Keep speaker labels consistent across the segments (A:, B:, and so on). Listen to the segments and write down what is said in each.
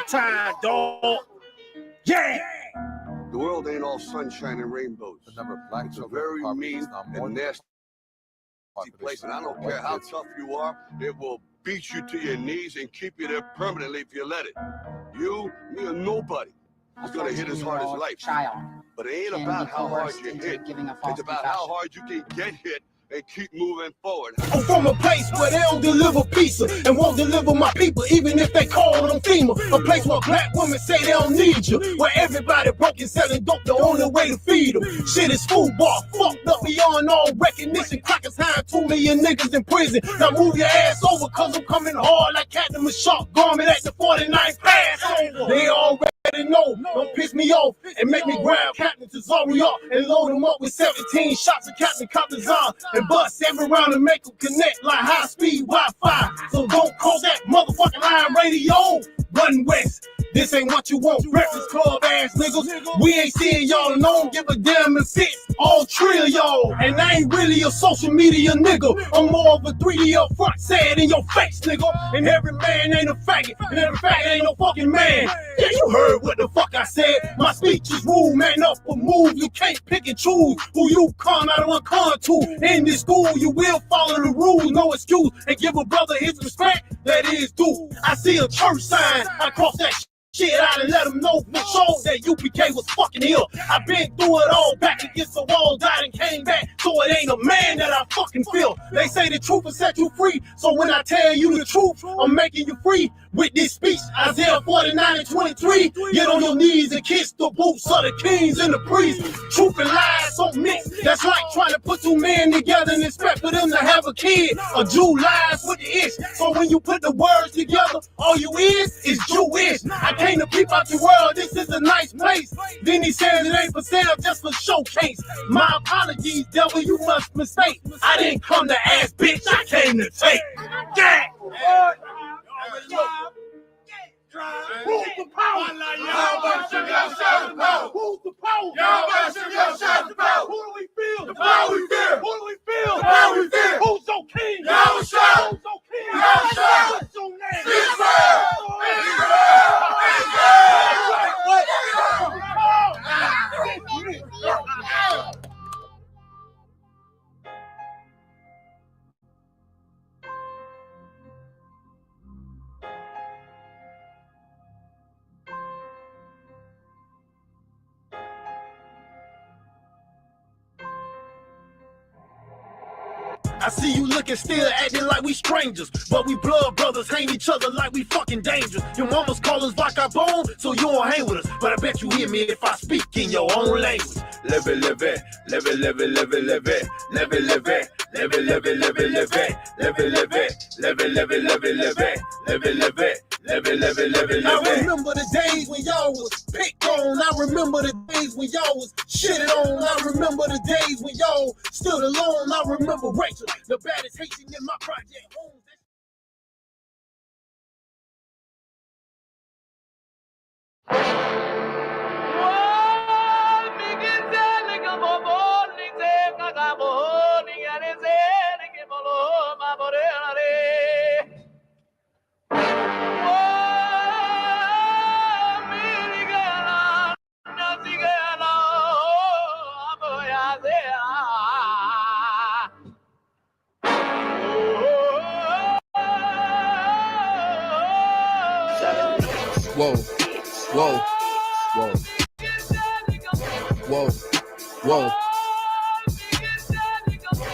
A: time, dog. Yeah.
B: The world ain't all sunshine and rainbows. It's a very mean and nasty place, and I don't care how tough you are, it will beat you to your knees and keep you there permanently if you let it. You, me, or nobody is going to hit as hard as life. But it ain't about how hard you hit. It's about how hard you can get hit and keep moving forward.
A: I'm from a place where they don't deliver pizza and won't deliver my people, even if they call them FEMA. A place where black women say they don't need you, where everybody broke and selling dope the only way to feed them. Shit is football, fucked up beyond all recognition. Crackers hiring 2 million niggas in prison. Now move your ass over, cause I'm coming hard like Captain Mashak Garment at the 49th pass over. They already know, don't piss me off and make me grab Captain Tazari up and load him up with 17 shots of Captain Captain and bust every round and make them connect like high-speed Wi-Fi. So don't call that motherfucking line radio. Run west. This ain't what you want, Breakfast Club ass niggas. We ain't seeing y'all and don't give a damn if it's all three of y'all. And I ain't really a social media nigga. I'm more of a 3D up front, say it in your face, nigga. And every man ain't a faggot, and every faggot ain't no fucking man. Yeah, you heard what the fuck I said. My speech is rude, man, up for move. You can't pick and choose who you come out of a con to. In this school, you will follow the rules, no excuse, and give a brother his respect that is due. I see a church sign, I cross that shit out and let them know for sure that UPK was fucking ill. I've been through it all, back against the wall, died and came back, so it ain't a man that I fucking feel. They say the truth will set you free, so when I tell you the truth, I'm making you free. With this speech, Isaiah 49:23, get on your knees and kiss the boots of the kings and the priests. Truth and lies so mixed, that's like trying to put two men together and expect for them to have a kid. A Jew lies with the ish, so when you put the words together, all you is Jewish. I came to peep out your world, this is a nice place. Then he says it ain't for sale, just for showcase. My apologies, devil, you must mistake. I didn't come to ask, bitch, I came to take. Yeah! Who's the power? Y'all worship yourself. Who's the power? Y'all worship yourself. Who do we feel? The power we feel. Who do we feel? The power we feel. Who's your king? Y'all shout. Who's your king? Y'all shout. What's your name? Israel. I see you looking still, acting like we strangers, but we blood brothers, hang each other like we fucking dangerous. Your mama's call us vagabond, so you don't hang with us, but I bet you hear me if I speak in your own language. Live it, live it, live it, live it, live it, live it, live it, live it, live it, live it, live it, live it, live it, live it, live it, live it, live it, live it, live it, live it. Live it, live it, live it, live it. I remember the days when y'all was picked on. I remember the days when y'all was shitted on. I remember the days when y'all stood alone. I remember Rachel, the baddest Haitian in my project home.
C: Whoa, whoa, whoa, whoa, whoa.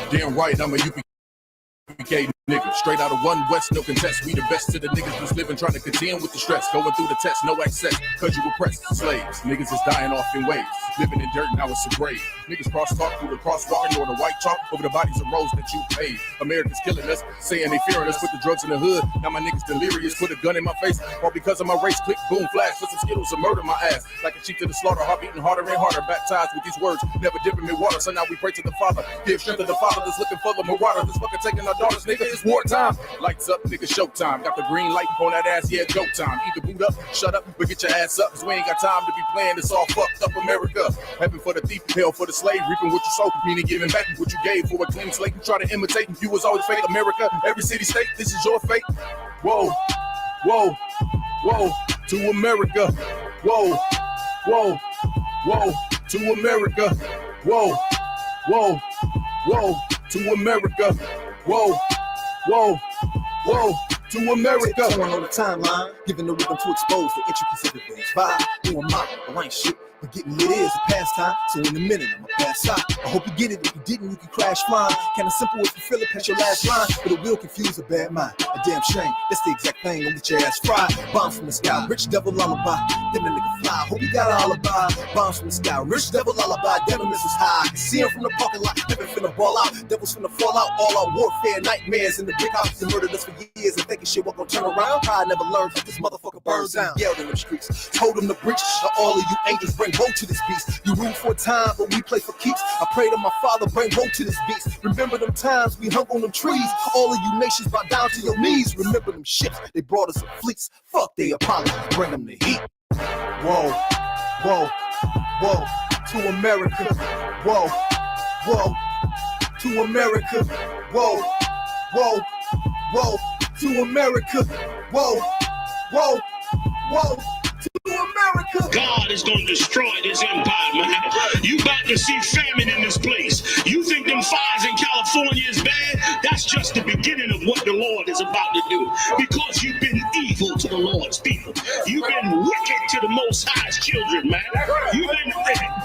C: Damn right, I'm a UPK nigga. Straight out of one West, no contest. We the best to the niggas who's living, trying to contend with the stress. Going through the test, no access, cause you oppressed slaves. Niggas is dying off in waves. Living in dirt, now it's a grave. Niggas cross-talk through the crosswalk or the white chalk over the bodies of roads that you paid. Americans killing us, saying they fearing us, put the drugs in the hood. Now my niggas delirious, put a gun in my face. All because of my race, click, boom, flash, put some Skittles and murder my ass. Like a sheep to the slaughter, heart beating harder and harder. Baptized with these words, never dipping in water. So now we pray to the Father, give strength to the Father that's looking for the marauder. That's fucking taking our daughters, nigga, it's wartime. Lights up, nigga, showtime. Got the green light on that ass, yeah, go time. Either boot up, shut up, but get your ass up, cause we ain't got time to be playing this all fucked up America. Heaven for the thief, hell for the slave, reaping what you sow, meaning giving back what you gave for a clean slate. You try to imitate, you was always fake. America, every city, state, this is your fate. Whoa, whoa, whoa. to America. Whoa, whoa, whoa, to America. Whoa, whoa, whoa, to America. Whoa, whoa, whoa, to America.
D: On the timeline, giving the rhythm to expose the intricacies of things. Vibe, doing I ain't shit, but getting lit is a pastime. So in a minute, I'ma pass out. I hope you get it. If you didn't, you can crash flying. Kinda simple if you feel it, past your last line. But it will confuse a bad mind. A damn shame. That's the exact thing. Gonna get your ass fried. Bombs from the sky, rich devil lullaby. Then the nigga fly. Hope you got an alibi. Bombs from the sky, rich devil lullaby. Damn, the missiles high. I can see him from the parking lot. Living finna ball out. Devils finna fall out. All out warfare, nightmares in the big house. They murdered us for years and thinking shit was gonna turn around. Pride never learned. This motherfucker burns down. Yelled in the streets. Told them to breach. All of you angels bring woe to this beast. You rule for a time, but we play for keeps. I pray to my father, bring woe to this beast. Remember them times we hung on them trees. All of you nations bow down to your knees. Remember them ships, they brought us some fleets. Fuck the Apollo, bring them the heat. Whoa, whoa, whoa, to America. Whoa, whoa, to America. Whoa, whoa, whoa, to America. Whoa, whoa, whoa. America.
E: God is going to destroy this empire, man. You about to see famine in this place. You think them fires in California is bad? That's just the beginning of what the Lord is about to do. Because you've been evil to the Lord's people. You've been wicked to the Most High's children, man. You've been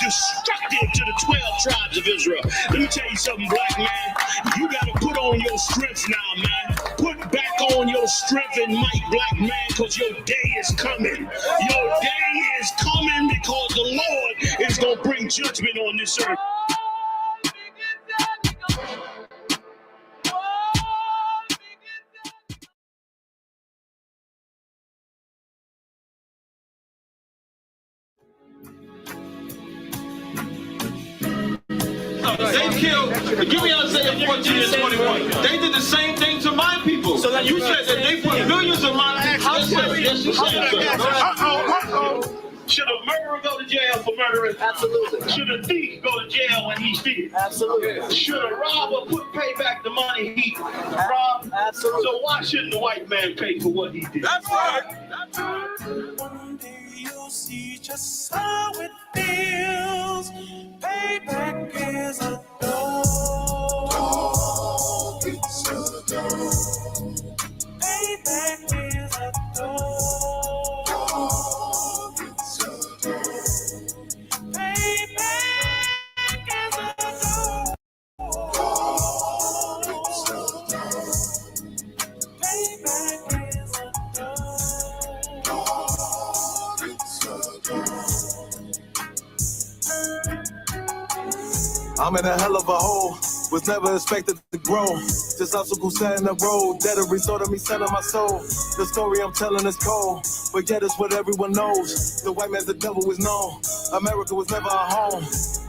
E: destructive to the 12 tribes of Israel. Let me tell you something, black man. You got to put on your strength now, man. Put back on your strength and might, black man, because your day is coming. Your day is coming because the Lord is going to bring judgment on this earth.
F: They killed, give me Isaiah 14 and 21. They did the same thing to my people. So you said that they put millions of my Should a murderer go to jail for murdering? Absolutely. Should a thief go to jail when he steals? Absolutely. Should a robber pay back the money he robbed? Absolutely. So why shouldn't the white man pay for what he did? That's right. That's right. One day you'll see just how it feels. Payback is a dog. It's a dog. Payback is a dog.
G: I'm in a hell of a hole, was never expected to grow. Just obstacles set in the road, that a result of me selling my soul. The story I'm telling is cold, but yet it's what everyone knows. The white man's the devil is known. America was never our home.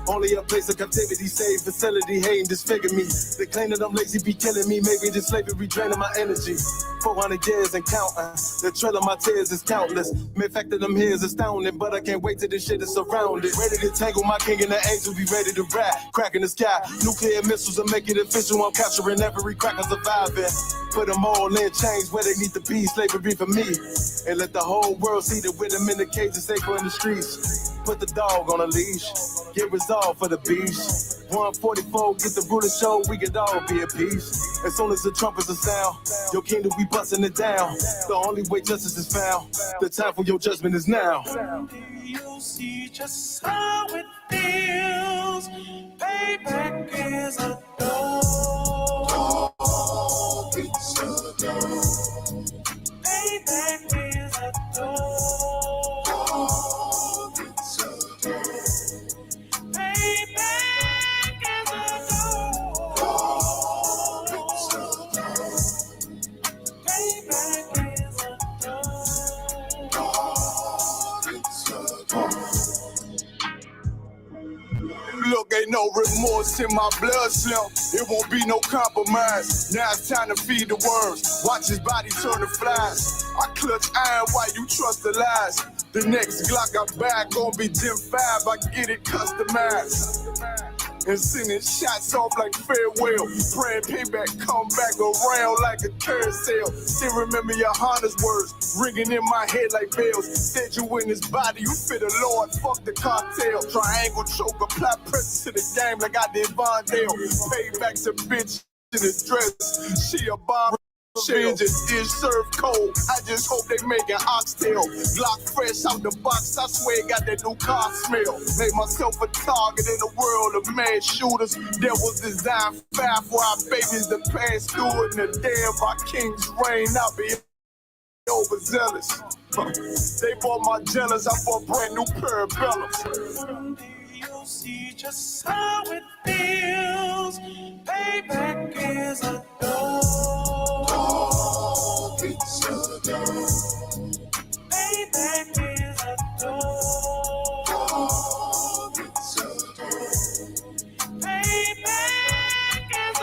G: Only a place of captivity, safe facility, hating, disfigure me. They claim that I'm lazy, be killing me. Maybe this slavery draining my energy. 400 years and counting. The trail of my tears is countless. Main fact that I'm here is astounding, but I can't wait till this shit is surrounded. Ready to tangle my king and the angel, be ready to rap. Crack in the sky, nuclear missiles and make it official. I'm capturing every cracker surviving. Put them all in chains where they need to be. Slavery for me. And let the whole world see that with them in the cage and safer in the streets. Put the dog on a leash. Get resolved for the beast. 144, get the ruler show, we could all be at peace. As soon as the trumpets are sound, your kingdom we busting it down. The only way justice is found, the time for your judgment is now. You'll see just how it feels. Payback is a dog. It's a dog. Payback is a dog.
B: Look, ain't no remorse in my blood slim. It won't be no compromise. Now it's time to feed the worms. Watch his body turn to flies. I clutch iron while you trust the lies. The next Glock I buy gon' be Gen 5. I get it customized.
G: and sending shots off like farewell. Praying payback come back around like a carousel. Still remember your Honda's words ringing in my head like bells. Said you in his body, you fit the Lord, fuck the cartel. Triangle choke, apply pressure to the game like I did Vondale. Payback's a bitch in a dress, she a bomb. Change is served cold. I just hope they make an oxtail. Glock fresh out the box, I swear got that new car smell. Made myself a target in a world of mad shooters. There was designed fire for our babies to pass through it. And the day of our king's reign, I'll be overzealous. They bought my jealous, I bought brand new pair of bellows.
H: You'll see just how it feels. Payback is a dog. It's a dog. Payback is a dog. It's a dog. Payback is a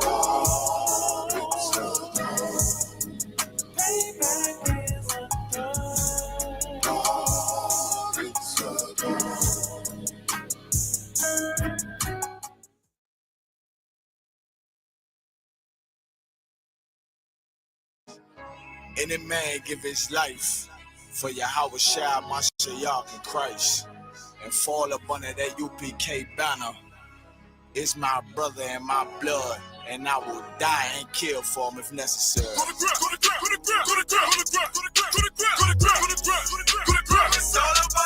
H: dog. It's a dog. Payback is a dog. It's a dog.
I: Any man give his life for Yahweh Shai, Mashiach, and Christ, and fall up under that UPK banner. It's my brother and my blood, and I will die and kill for him if necessary.
H: It's all about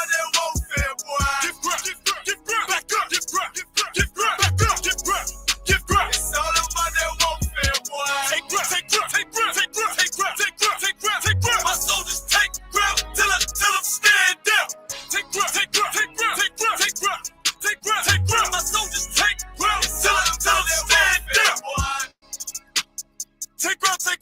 H: that warfare, boy. Back up, It's all about that warfare, boy. Take grip. My soldiers take grip till I'm stand down. Take grip. My soldiers take grip till I'm stand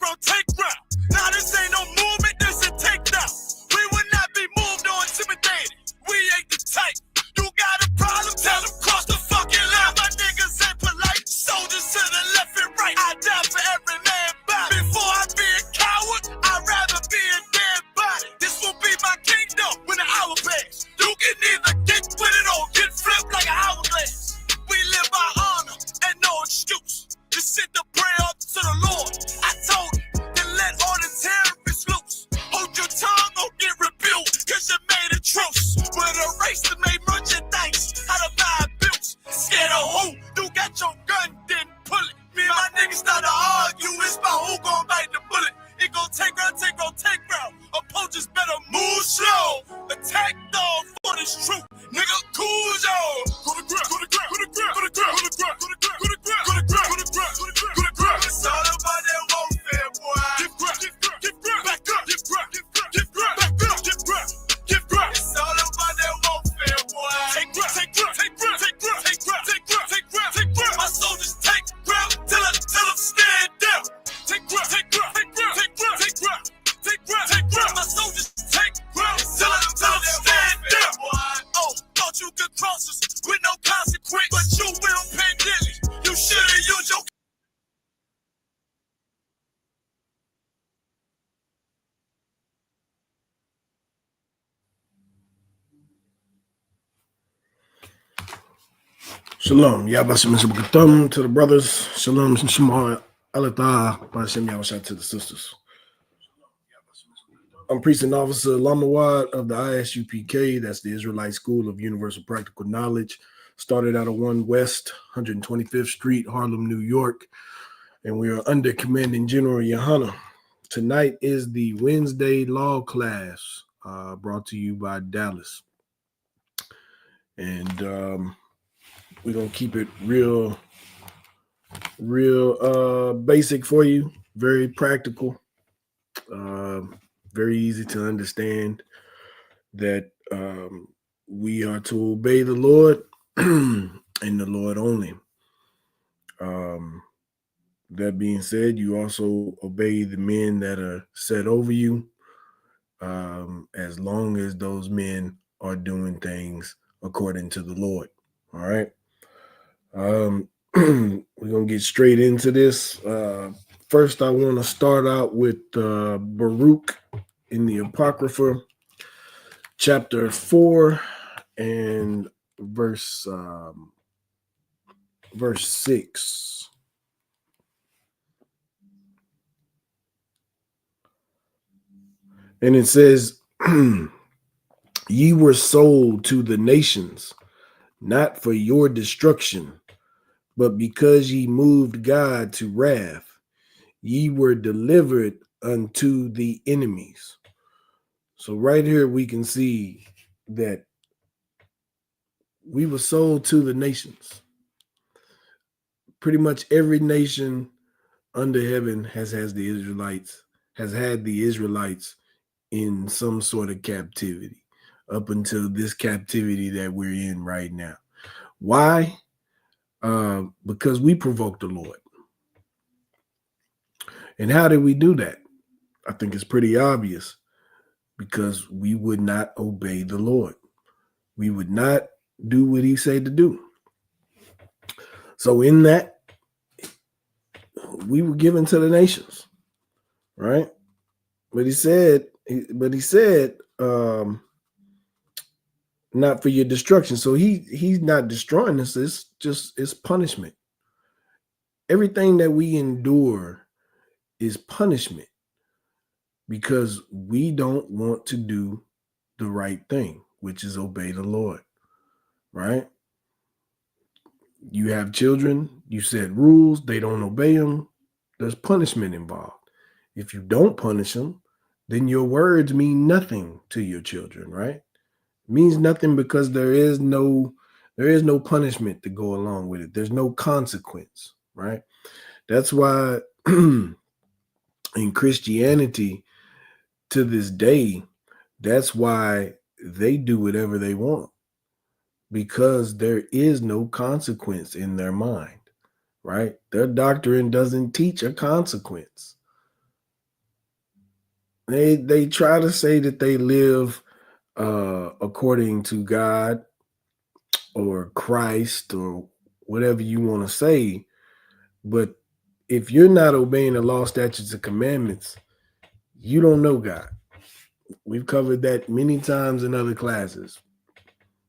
H: down. Take grip. Now this ain't no movement, this a takedown. We will not be moved or intimidated. We ain't the type. You got a problem? Tell them cross the fucking line. My niggas ain't polite. Soldiers to the left and right. I die for every man body. Before I be a coward, I'd rather be a dead body. This will be my kingdom when the hour passes. You can either get with it or get flipped like an hourglass. We live by honor and no excuse. Just sit the prayer up to the Lord. I told him to let all the terrorists loose. Hold your tongue or get rebuked, cause you made a truce. With a race that made merchandise out of my abuse. Scared of who? You got your gun, then pull it. Me and my niggas start to argue, it's about who gon' bite the bullet. It gon' take round. Opponents better move slow. Attack dog for this truth. Nigga, cool zone. Go to grip. It's all about that warfare, boy. Give grip. Back up. Give grip. It's all about that warfare, boy. Take grip. My soldiers take grip till I'm stand down. Take grip. My soldiers take grip till I'm stand down. Oh, thought you could cross us with no consequence, but you will pay dearly. You should've used your.
J: Shalom, Yabashim Shabakatum to the brothers. Shalom, Shema Alatah, Bashem Yabashah to the sisters. I'm Priest and Officer Lamawad of the ISUPK, that's the Israelite School of Universal Practical Knowledge. Started out of 1 West, 125th Street, Harlem, New York, and we are under Commanding General Yohana. Tonight is the Wednesday law class brought to you by Dallas. And we're going to keep it real basic for you, very practical, very easy to understand that we are to obey the Lord and the Lord only. That being said, you also obey the men that are set over you, as long as those men are doing things according to the Lord. All right. We're going to get straight into this. First, I want to start out with Baruch in the Apocrypha, chapter 4 and verse verse 6. And it says, ye were sold to the nations, not for your destruction, but because ye moved God to wrath, ye were delivered unto the enemies. So right here we can see that we were sold to the nations. Pretty much every nation under heaven has had the Israelites in some sort of captivity up until this captivity that we're in right now. Why? Because we provoked the Lord. And how did we do that? I think it's pretty obvious. Because we would not obey the Lord. We would not do what he said to do. So in that, we were given to the nations, right? But he said, not for your destruction. So he's not destroying us. It's punishment. Everything that we endure is punishment because we don't want to do the right thing, which is obey the Lord, right? You have children, you set rules, they don't obey them, there's punishment involved. If you don't punish them, then your words mean nothing to your children, right? It means nothing because there is no punishment to go along with it. There's no consequence, right? That's why in Christianity, to this day, that's why they do whatever they want, because there is no consequence in their mind, right? Their doctrine doesn't teach a consequence. They try to say that they live according to God or Christ or whatever you want to say, but if you're not obeying the law, statutes, and commandments, you don't know God. We've covered that many times in other classes,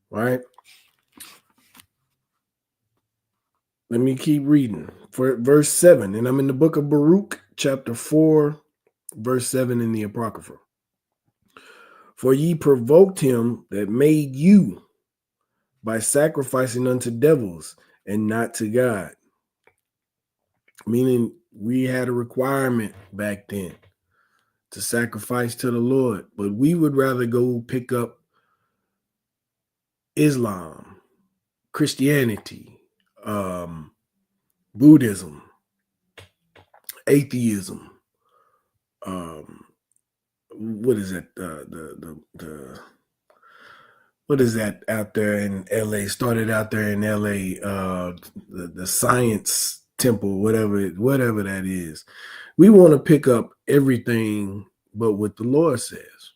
J: right? Let me keep reading. For verse 7, and I'm in the book of Baruch, chapter 4, verse 7 in the Apocrypha. For ye provoked him that made you by sacrificing unto devils and not to God. Meaning we had a requirement back then to sacrifice to the Lord, but we would rather go pick up Islam, Christianity, Buddhism, atheism, what is it? What is that out there in LA? Started out there in LA, the Science Temple, whatever that is. We want to pick up everything but what the Lord says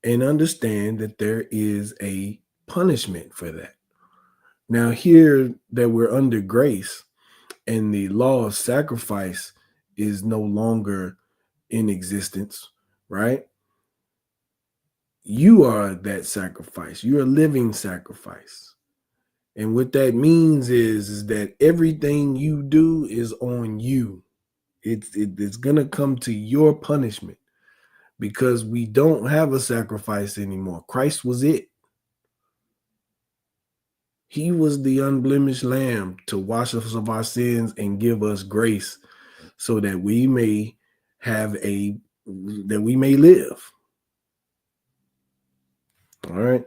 J: and understand that there is a punishment for that. Now, here that we're under grace and the law of sacrifice is no longer in existence, right? You are that sacrifice. You're a living sacrifice. And what that means is that everything you do is on you. It's going to come to your punishment because we don't have a sacrifice anymore. Christ was it. He was the unblemished lamb to wash us of our sins and give us grace so that we may live. All right.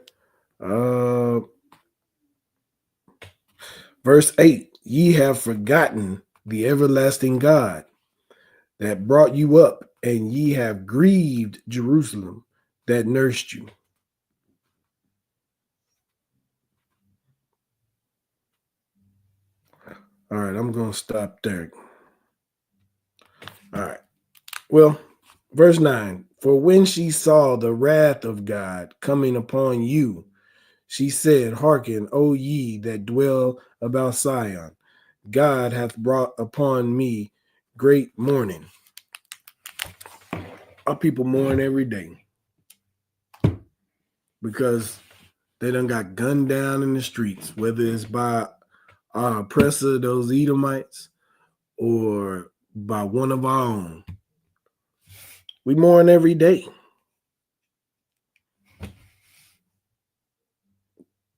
J: Verse 8, ye have forgotten the everlasting God that brought you up, and ye have grieved Jerusalem that nursed you. All right, I'm going to stop there. All right. Well, verse 9, for when she saw the wrath of God coming upon you, she said, hearken, O ye that dwell about Zion, God hath brought upon me great mourning. Our people mourn every day because they done got gunned down in the streets, whether it's by our oppressor, those Edomites, or by one of our own. We mourn every day.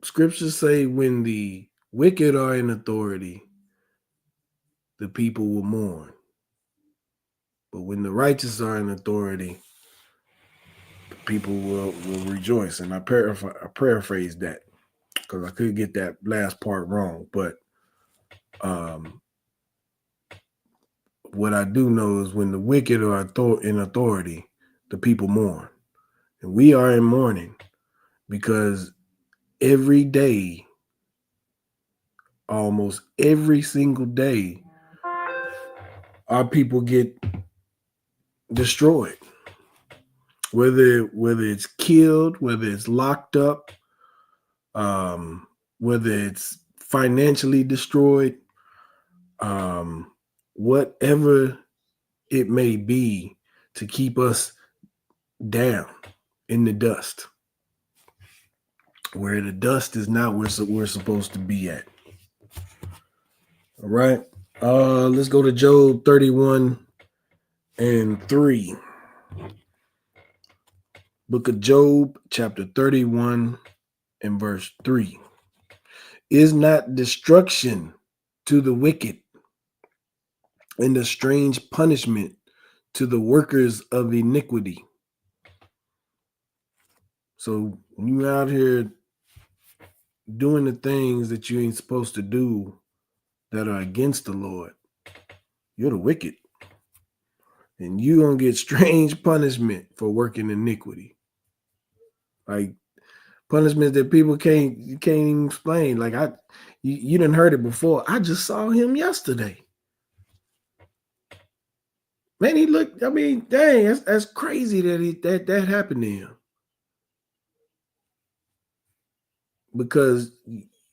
J: Scriptures say when the wicked are in authority, the people will mourn. But when the righteous are in authority, the people will rejoice. And I paraphrase that because I could get that last part wrong. But what I do know is when the wicked are in authority, the people mourn. And we are in mourning because every day, almost every single day, our people get destroyed. Whether it's killed, whether it's locked up, whether it's financially destroyed, whatever it may be to keep us down in the dust, where the dust is not where we're supposed to be at. All right. Let's go to Job 31:3. Book of Job, chapter 31 and verse 3. Is not destruction to the wicked and a strange punishment to the workers of iniquity? So when you out here doing the things that you ain't supposed to do that are against the Lord, you're the wicked. And you're going to get strange punishment for working iniquity. Like punishments that people can't even explain. Like you didn't heard it before. I just saw him yesterday. Man, he looked, I mean, dang, that's crazy that happened to him. Because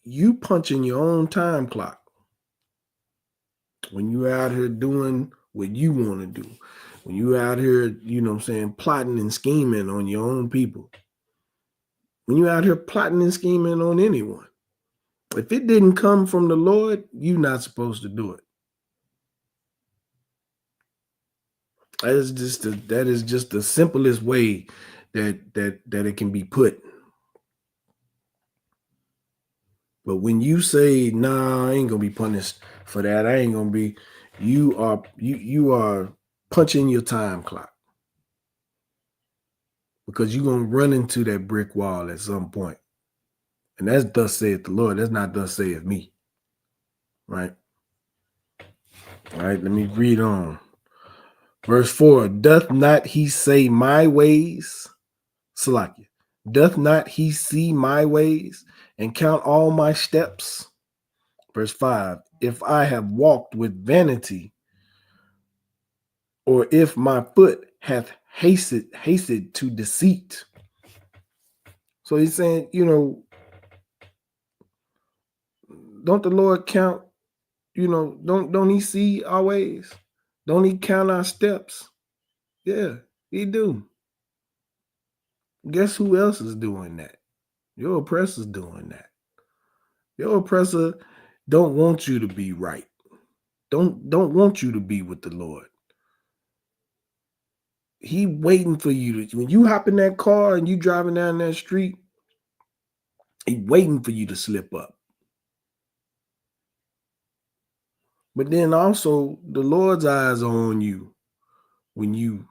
J: you punching your own time clock when you out here doing what you want to do. When you out here, you know what I'm saying, plotting and scheming on your own people. When you out here plotting and scheming on anyone. If it didn't come from the Lord, you're not supposed to do it. That is just the simplest way that it can be put. But when you say, nah, I ain't gonna be punished for that, I ain't gonna be, you are punching your time clock. Because you're gonna run into that brick wall at some point. And that's thus saith the Lord. That's not thus saith me. Right? All right, let me read on. Verse 4, doth not he say my ways? Salakia. Doth not he see my ways and count all my steps? Verse 5, if I have walked with vanity, or if my foot hath hasted to deceit. So he's saying, you know, don't the Lord count, you know, don't he see our ways? Don't he count our steps? Yeah, he do. Guess who else is doing that? Your oppressor's doing that. Your oppressor don't want you to be right. Don't want you to be with the Lord. He waiting for you to, when you hop in that car and you driving down that street, he waiting for you to slip up. But then also the Lord's eyes are on you when you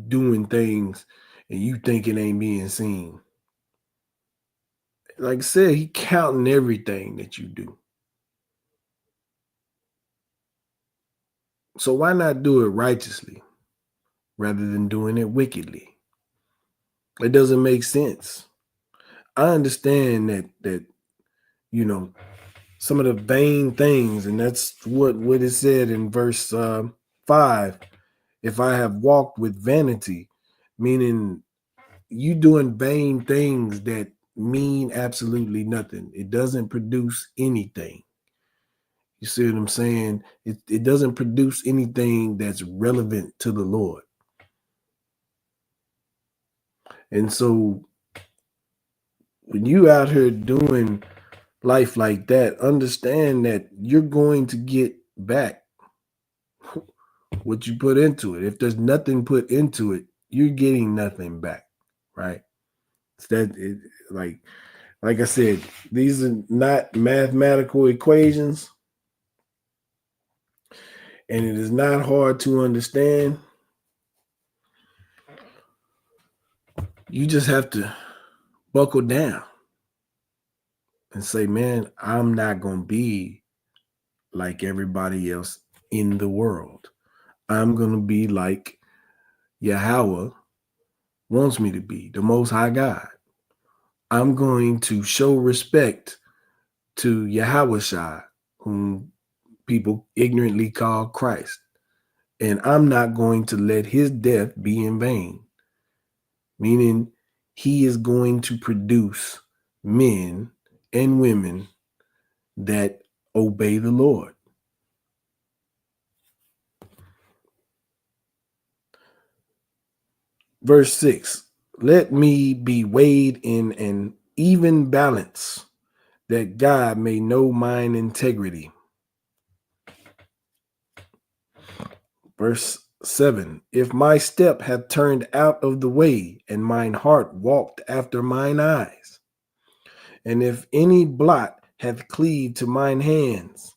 J: doing things and you think it ain't being seen. Like I said, he counting everything that you do. So why not do it righteously rather than doing it wickedly? It doesn't make sense. I understand that you know, some of the vain things, and that's what it said in verse 5. If I have walked with vanity, meaning you doing vain things that mean absolutely nothing. It doesn't produce anything. You see what I'm saying? It doesn't produce anything that's relevant to the Lord. And so when you out here doing life like that, understand that you're going to get back what you put into it. If there's nothing put into it, you're getting nothing back, right? It's that like I said, these are not mathematical equations, and it is not hard to understand. You just have to buckle down and say, man, I'm not going to be like everybody else in the world. I'm going to be like Yahweh wants me to be, the Most High God. I'm going to show respect to Yahweh, whom people ignorantly call Christ. And I'm not going to let his death be in vain. Meaning he is going to produce men and women that obey the Lord. Verse 6, let me be weighed in an even balance, that God may know mine integrity. Verse 7, if my step hath turned out of the way, and mine heart walked after mine eyes, and if any blot hath cleaved to mine hands.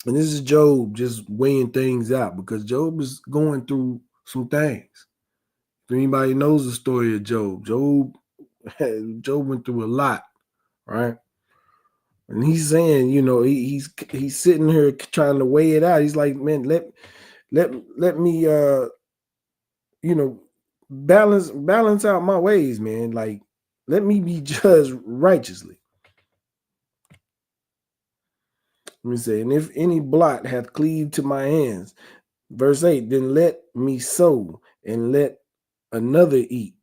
J: And this is Job just weighing things out, because Job is going through some things. If anybody knows the story of Job, Job went through a lot, right? And he's saying, you know, he's sitting here trying to weigh it out. He's like, man, let me you know, balance out my ways, man. Like, let me be judged righteously. Let me say, and if any blot hath cleaved to my hands, verse 8, then let me sow and let another eat.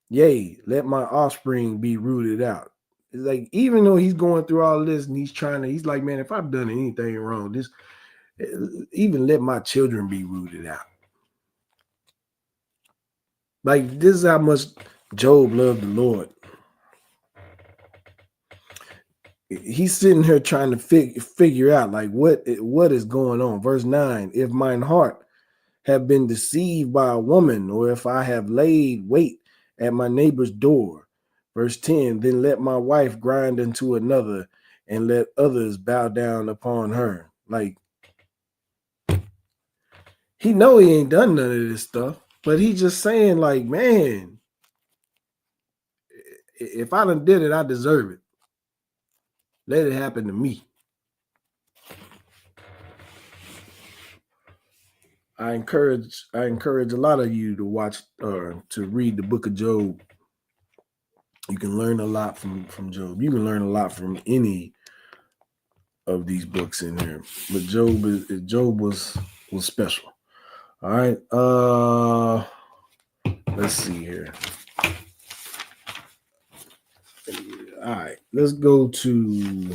J: Yea, let my offspring be rooted out. It's like, even though he's going through all this and he's like, man, if I've done anything wrong, even let my children be rooted out. Like, this is how much Job loved the Lord. He's sitting here trying to figure out, like, what is going on. Verse 9, if mine heart have been deceived by a woman, or if I have laid wait at my neighbor's door. Verse 10, then let my wife grind unto another, and let others bow down upon her. Like, he know he ain't done none of this stuff, but he just saying, like, man, if I done did it, I deserve it. Let it happen to me. I encourage a lot of you to watch or to read the book of Job. You can learn a lot from Job. You can learn a lot from any of these books in here. But Job was special. All right. Let's see here. All right. Let's go to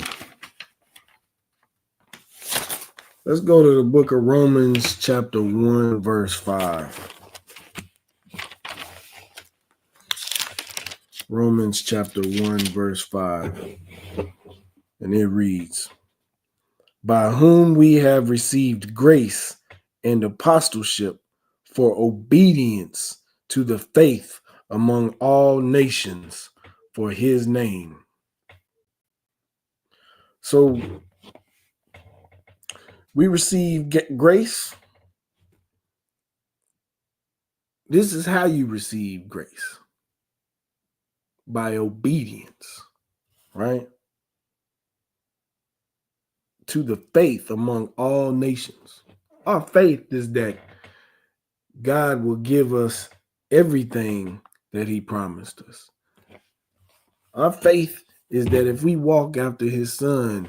J: the book of Romans, chapter 1, verse 5. Romans chapter 1, verse 5. And it reads, by whom we have received grace and apostleship for obedience to the faith among all nations for his name. So we receive grace. This is how you receive grace. By obedience, right? To the faith among all nations. Our faith is that God will give us everything that he promised us. Our faith is that if we walk after his son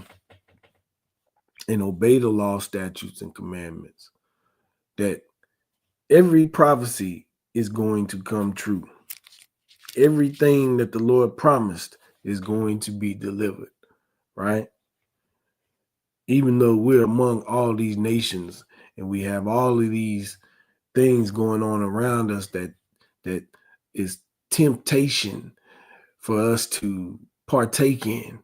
J: and obey the law, statutes, and commandments, that every prophecy is going to come true. Everything that the Lord promised is going to be delivered, right? Even though we're among all these nations and we have all of these things going on around us that is temptation for us to partake in,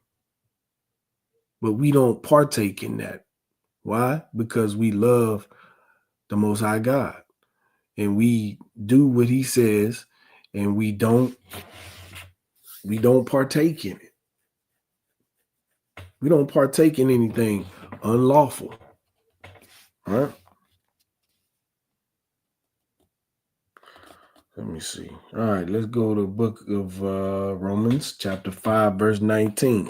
J: but we don't partake in that. Why? Because we love the Most High God and we do what he says, and we don't partake in it. We don't partake in anything unlawful. All right. Let me see. All right, let's go to the book of Romans, chapter 5, verse 19.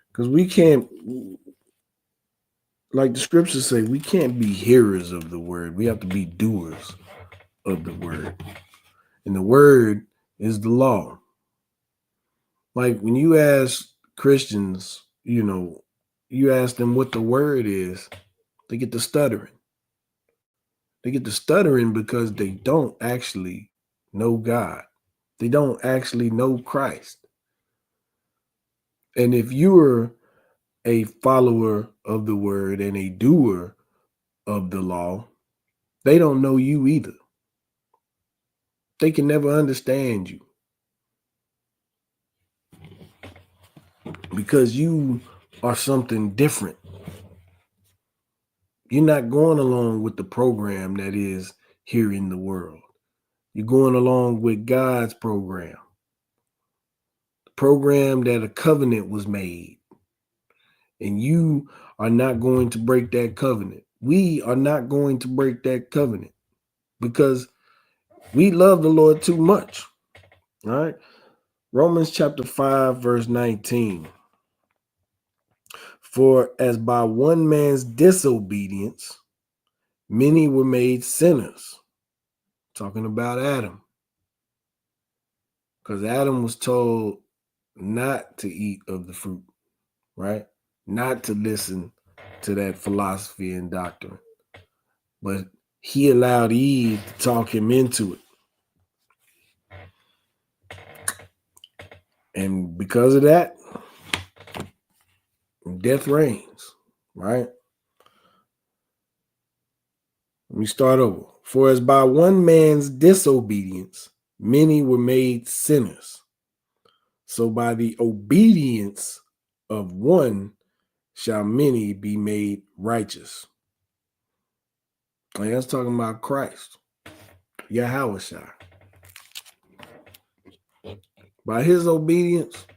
J: Because we can't, like the scriptures say, we can't be hearers of the word. We have to be doers of the word. And the word is the law. Like when you ask Christians, you ask them what the word is, they get to stuttering. They get to stuttering because they don't actually know God. They don't actually know Christ. And if you're a follower of the word and a doer of the law, they don't know you either. They can never understand you because you are something different. You're not going along with the program that is here in the world. You're going along with God's program. The program that a covenant was made. And you are not going to break that covenant. We are not going to break that covenant because we love the Lord too much. All right. Romans chapter 5, verse 19. For as by one man's disobedience, many were made sinners. Talking about Adam. Because Adam was told not to eat of the fruit, right? Not to listen to that philosophy and doctrine. But he allowed Eve to talk him into it. And because of that, death reigns, right? Let me start over. For as by one man's disobedience, many were made sinners. So by the obedience of one shall many be made righteous. Like that's talking about Christ, Yahushua. By his obedience,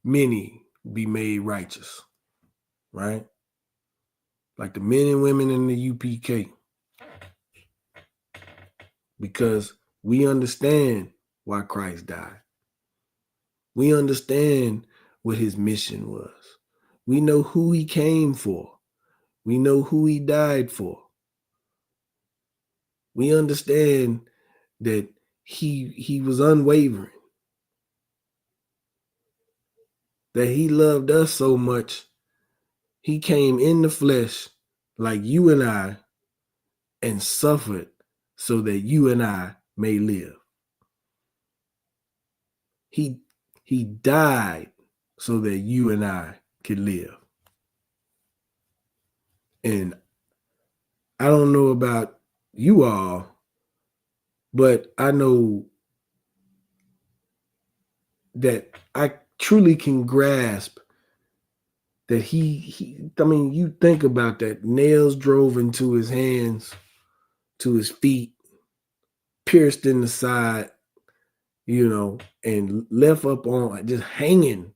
J: many be made righteous, right? Like the men and women in the UPK. Because we understand why Christ died. We understand what his mission was. We know who he came for. We know who he died for. We understand that he was unwavering. That he loved us so much, he came in the flesh like you and I and suffered so that you and I may live. He died so that you and I could live. And I don't know about you all, but I know that I truly can grasp that I mean, you think about that. Nails drove into his hands, to his feet, pierced in the side, and left up on, just hanging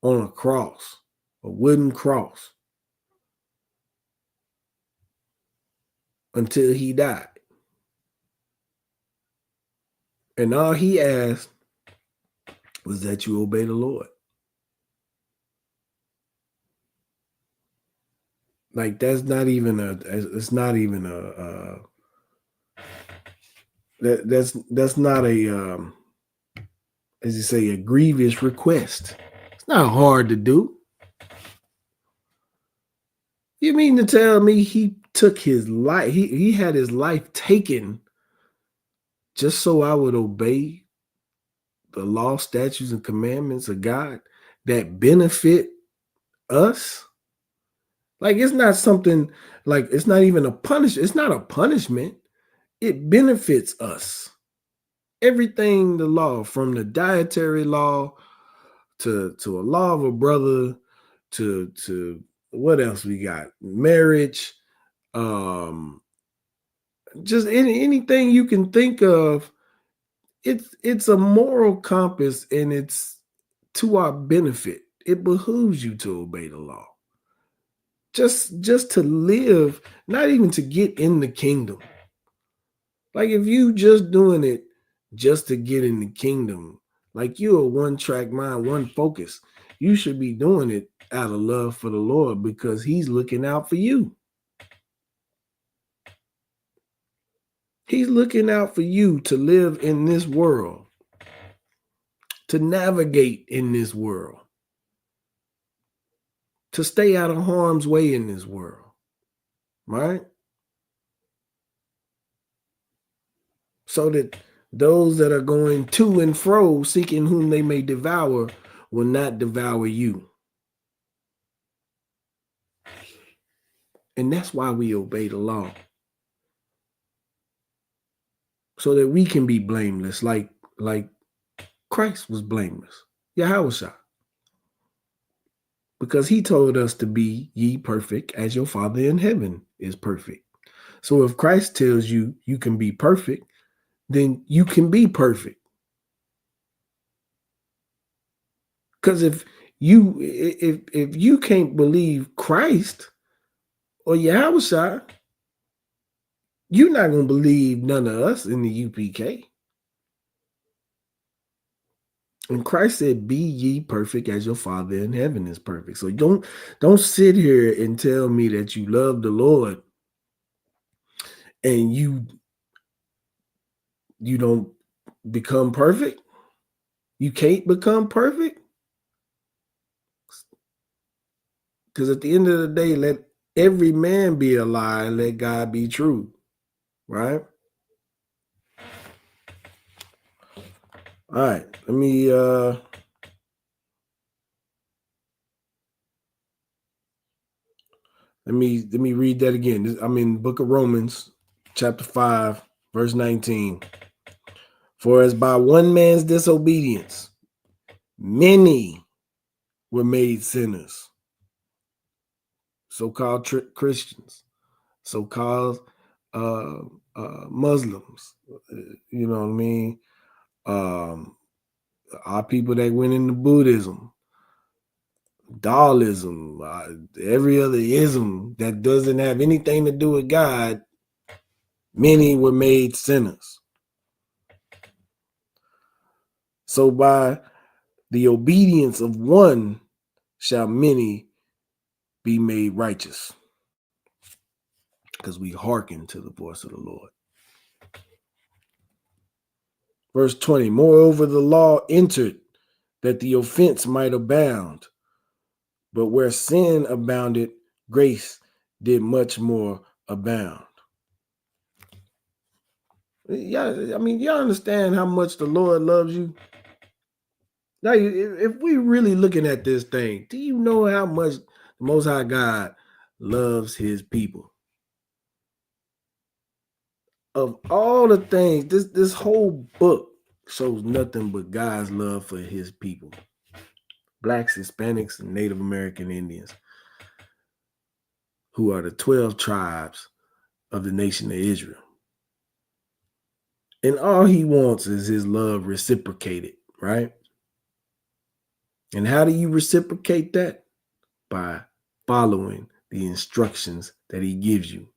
J: on a cross, a wooden cross, until he died. And all he asked was that you obey the Lord. Like that's not even that's not a as you say, a grievous request. It's not hard to do. You mean to tell me he took his life, he had his life taken just so I would obey the law, statutes, and commandments of God that benefit us? Like it's not something, like it's not even a punishment. It's not a punishment. It benefits us. everything the law, from the dietary law to a law of a brother to what else we got? Marriage, just anything you can think of. It's a moral compass, and it's to our benefit. It behooves you to obey the law. Just to live, not even to get in the kingdom. Like if you just doing it just to get in the kingdom, like you're a one-track mind, one focus, you should be doing it out of love for the Lord because he's looking out for you. He's looking out for you to live in this world, to navigate in this world, to stay out of harm's way in this world, right? So that those that are going to and fro, seeking whom they may devour, will not devour you. And that's why we obey the law. So that we can be blameless, like Christ was blameless. Yahushua. Because he told us to be ye perfect as your Father in heaven is perfect. So if Christ tells you you can be perfect, then you can be perfect. Because if you can't believe Christ or Yahushua, you're not going to believe none of us in the UPK. And Christ said, be ye perfect as your Father in heaven is perfect. So don't sit here and tell me that you love the Lord and you don't become perfect. You can't become perfect. Because at the end of the day, let every man be a lie and let God be true. Right? All right. Let me read that again. I'm in the book of Romans, chapter 5, verse 19. For as by one man's disobedience, many were made sinners. So-called Christians, so-called Muslims, you know what I mean? Our people that went into Buddhism, Taoism, every other ism that doesn't have anything to do with God, many were made sinners. So by the obedience of one shall many be made righteous, because we hearken to the voice of the Lord. Verse 20, moreover, the law entered that the offense might abound. But where sin abounded, grace did much more abound. Yeah, I mean, y'all understand how much the Lord loves you? Now, if we really looking at this thing, do you know how much the Most High God loves his people? Of all the things, this whole book shows nothing but God's love for his people. Blacks, Hispanics, and Native American Indians, who are the 12 tribes of the nation of Israel. And all he wants is his love reciprocated, right? And how do you reciprocate that? By following the instructions that he gives you.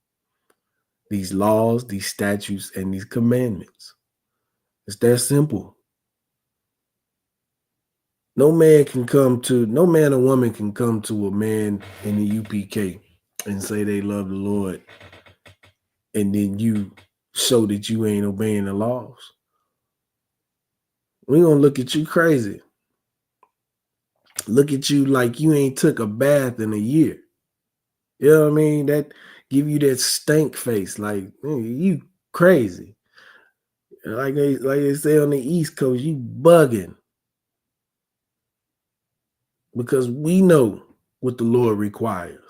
J: These laws, these statutes, and these commandments. It's that simple. No man or woman can come to a man in the UPK and say they love the Lord, and then you show that you ain't obeying the laws. We're going to look at you crazy. Look at you like you ain't took a bath in a year. You know what I mean? That give you that stank face, like, man, you crazy. Like they say on the East Coast, you bugging. Because we know what the Lord requires.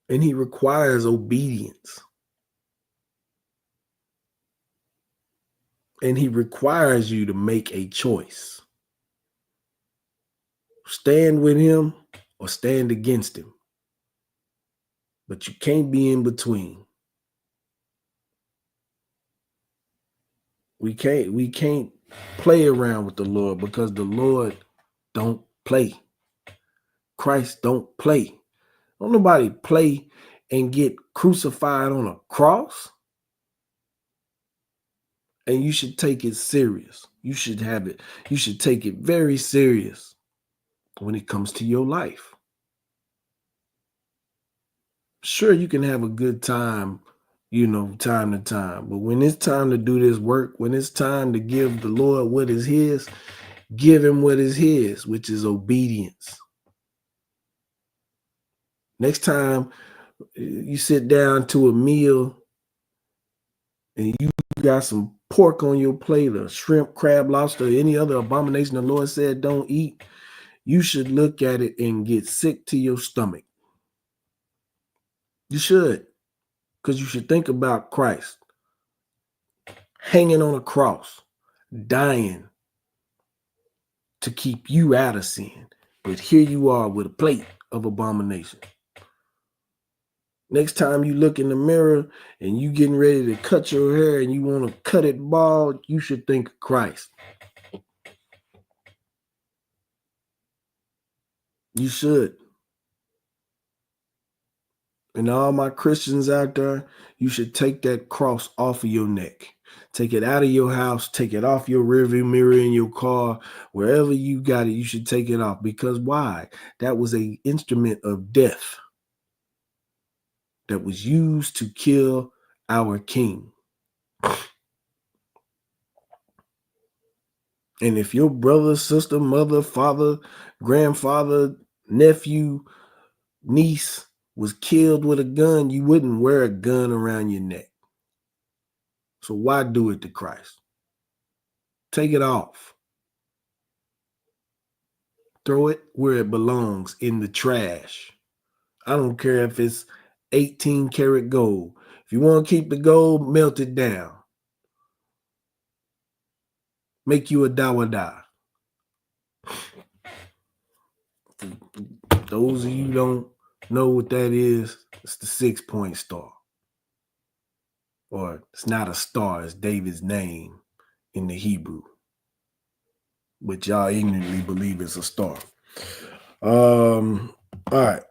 J: And he requires obedience. And he requires you to make a choice. Stand with him or stand against him. But you can't be in between. We can't play around with the Lord, because the Lord don't play. Christ don't play. Don't nobody play and get crucified on a cross. And you should take it serious. You should have it. You should take it very serious when it comes to your life. Sure, you can have a good time, time to time. But when it's time to do this work, when it's time to give the Lord what is his, give him what is his, which is obedience. Next time you sit down to a meal and you got some pork on your plate, or shrimp, crab, lobster, any other abomination the Lord said don't eat, you should look at it and get sick to your stomach. You should, because you should think about Christ hanging on a cross, dying to keep you out of sin. But here you are with a plate of abomination. Next time you look in the mirror and you getting ready to cut your hair and you want to cut it bald, you should think of Christ. You should. And all my Christians out there, you should take that cross off of your neck. Take it out of your house. Take it off your rearview mirror in your car. Wherever you got it, you should take it off. Because why? That was an instrument of death that was used to kill our King. And if your brother, sister, mother, father, grandfather, nephew, niece was killed with a gun, you wouldn't wear a gun around your neck. So why do it to Christ? Take it off. Throw it where it belongs, in the trash. I don't care if it's 18 karat gold. If you want to keep the gold, melt it down. Make you a dawada. Those of you don't know what that is, it's the 6-point star. Or it's not a star, it's David's name in the Hebrew. But y'all ignorantly believe it's a star. All right.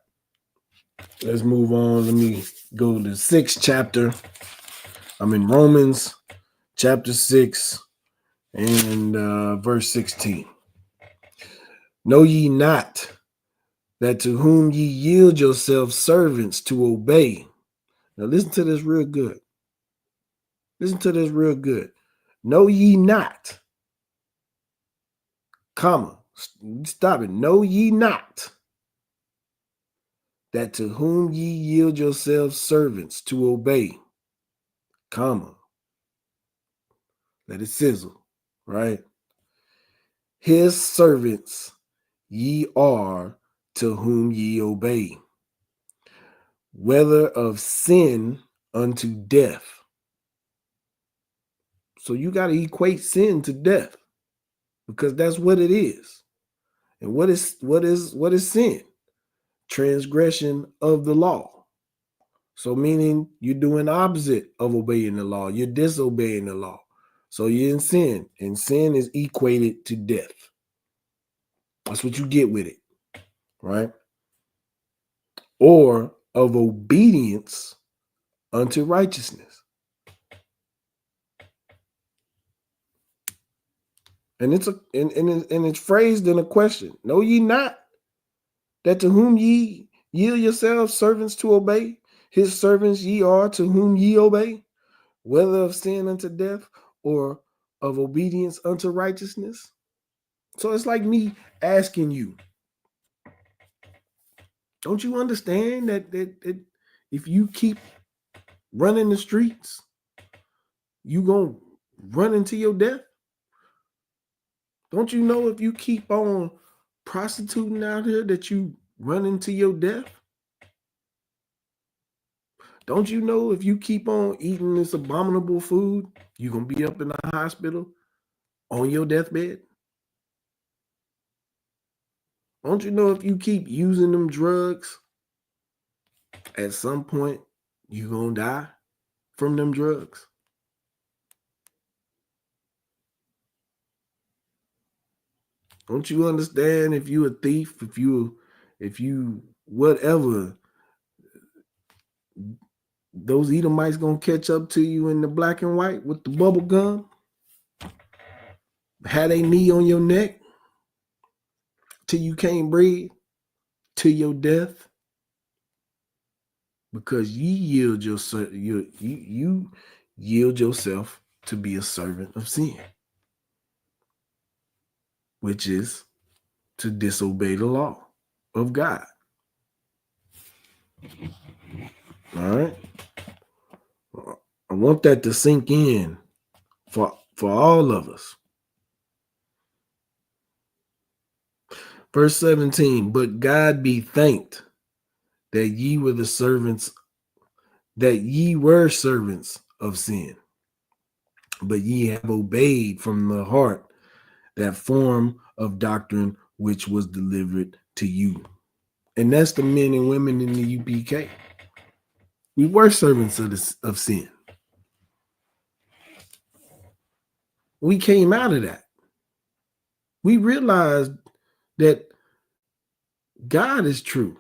J: Let's move on. Let me go to the 6th chapter. I'm in Romans chapter 6 and verse 16. Know ye not that to whom ye yield yourselves servants to obey. Now listen to this real good. Listen to this real good. Know ye not, comma, stop it. Know ye not that to whom ye yield yourselves servants to obey, comma, let it sizzle, right? His servants ye are to whom ye obey, whether of sin unto death. So you got to equate sin to death, because that's what it is. And what is sin? Transgression of the law. So meaning you're doing opposite of obeying the law. You're disobeying the law. So you're in sin, and sin is equated to death. That's what you get with it, right? Or of obedience unto righteousness. And it's phrased in a question. Know ye not that to whom ye yield yourselves servants to obey, his servants ye are to whom ye obey, whether of sin unto death or of obedience unto righteousness? So it's like me asking you, don't you understand that if you keep running the streets, you gonna run into your death? Don't you know if you keep on prostituting out here that you run into your death? Don't you know if you keep on eating this abominable food, you're going to be up in the hospital on your deathbed? Don't you know if you keep using them drugs, at some point you're going to die from them drugs? Don't you understand if you a thief, if you whatever, those Edomites gonna catch up to you in the black and white with the bubble gum, had a knee on your neck till you can't breathe, to your death, because you yield yourself to be a servant of sin, which is to disobey the law of God. All right. I want that to sink in for all of us. Verse 17, but God be thanked that ye were servants of sin, but ye have obeyed from the heart that form of doctrine which was delivered to you. And that's the men and women in the UPK. We were servants of sin. We came out of that. We realized that God is true.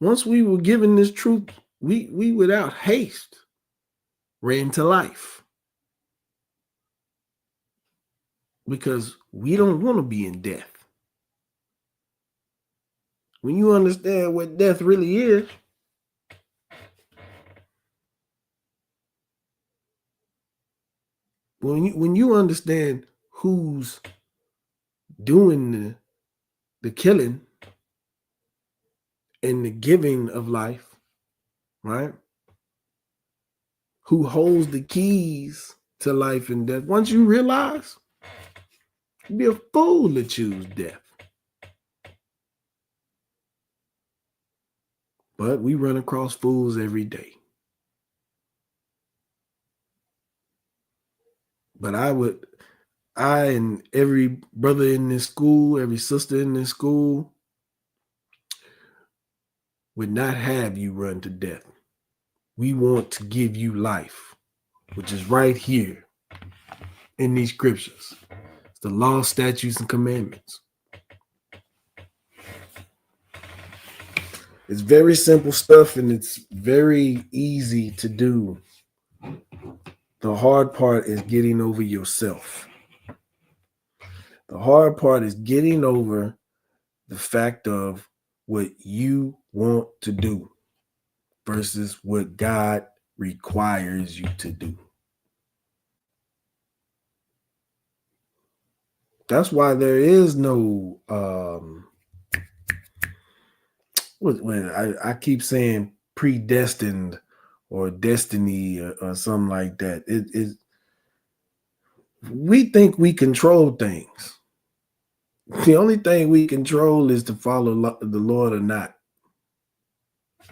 J: Once we were given this truth, we without haste ran to life, because we don't want to be in death. When you understand what death really is, when you understand who's doing the killing and the giving of life, right? Who holds the keys to life and death? Once you realize, you'd be a fool to choose death. But we run across fools every day. But I and every brother in this school, every sister in this school, would not have you run to death. We want to give you life, which is right here in these scriptures. It's the law, statutes, and commandments. It's very simple stuff, and it's very easy to do. The hard part is getting over yourself. The hard part is getting over the fact of what you want to do versus what God requires you to do. That's why there is no I keep saying predestined or destiny or something like that. We think we control things. The only thing we control is to follow the Lord or not.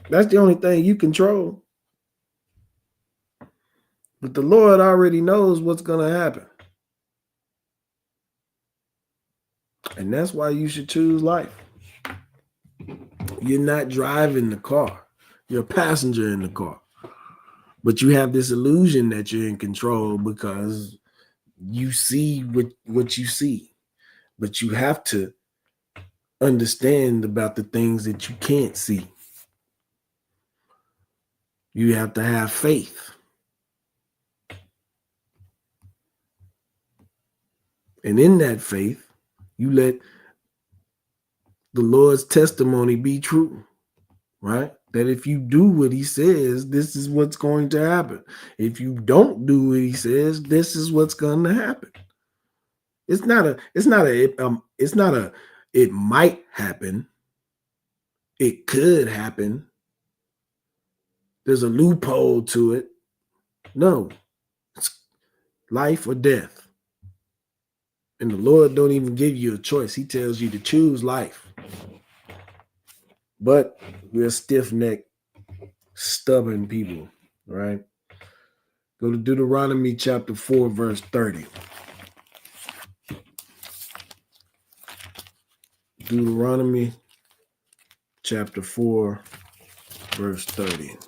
J: That's the only thing you control. But the Lord already knows what's going to happen. And that's why you should choose life. You're not driving the car. You're a passenger in the car. But you have this illusion that you're in control because you see what you see. But you have to understand about the things that you can't see. You have to have faith. And in that faith, you let the Lord's testimony be true, right? That if you do what he says, this is what's going to happen. If you don't do what he says, this is what's going to happen. It's not a it might happen. It could happen. There's a loophole to it. No, it's life or death. And the Lord don't even give you a choice. He tells you to choose life. But we're stiff-necked, stubborn people, right? Go to Deuteronomy chapter 4, verse 30. Deuteronomy chapter 4, verse 30.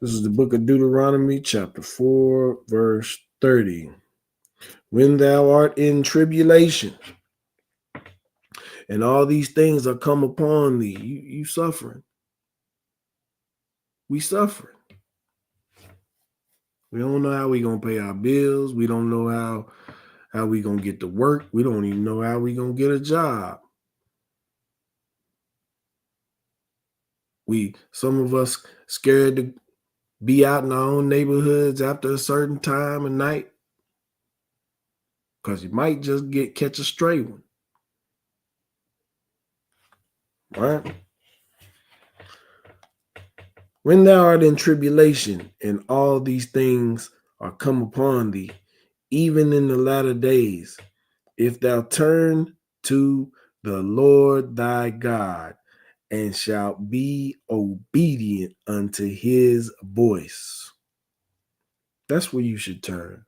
J: This is the book of Deuteronomy, chapter 4, verse 30. When thou art in tribulation, and all these things are come upon thee, you suffering. We suffering. We don't know how we going to pay our bills. We don't know how we going to get to work. We don't even know how we going to get a job. Some of us scared to be out in our own neighborhoods after a certain time of night because you might just catch a stray one. Right? When thou art in tribulation and all these things are come upon thee, even in the latter days, if thou turn to the Lord thy God and shalt be obedient unto his voice. That's where you should turn.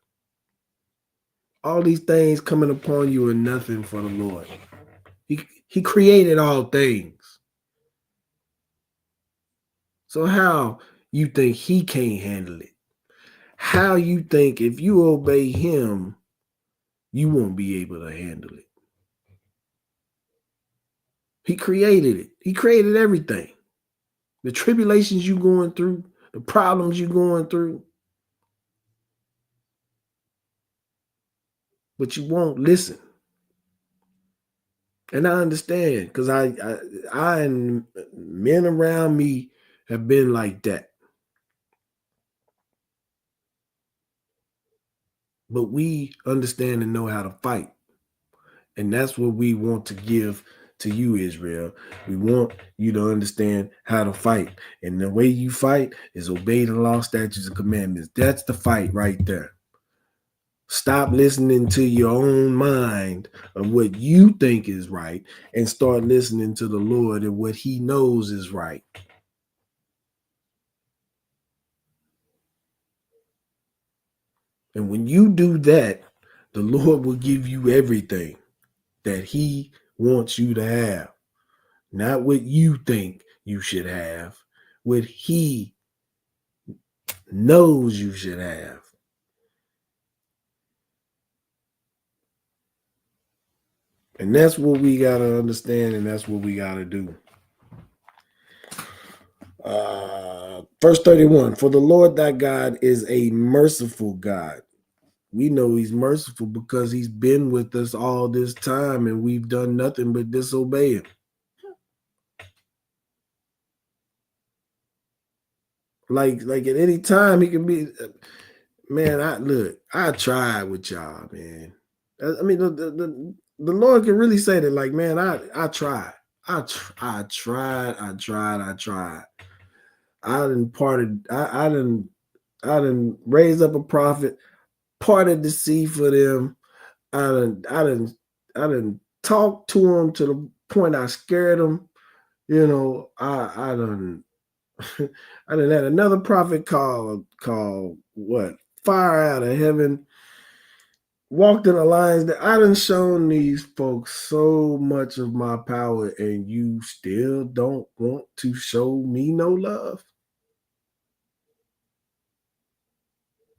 J: All these things coming upon you are nothing for the Lord. He created all things. So how you think he can't handle it? How you think if you obey him, you won't be able to handle it? He created it. He created everything. The tribulations you going through, the problems you going through. But you won't listen. And I understand because I and men around me have been like that. But we understand and know how to fight. And that's what we want to give to you, Israel. We want you to understand how to fight. And the way you fight is obey the law, statutes, and commandments. That's the fight right there. Stop listening to your own mind of what you think is right and start listening to the Lord and what he knows is right. And when you do that, the Lord will give you everything that he wants you to have. Not what you think you should have, what he knows you should have. And that's what we got to understand, and that's what we got to do. Verse 31, for the Lord thy God is a merciful God. We know he's merciful because he's been with us all this time and we've done nothing but disobey him. Like at any time he can be, man, I tried with y'all, man. I mean, the Lord can really say that, like, man, I tried. I tried. I done raised up a prophet, parted the sea for them. I done talked to them to the point I scared them. You know, I done had another prophet called what? Fire out of heaven. Walked in the lines that I done shown these folks so much of my power, and you still don't want to show me no love.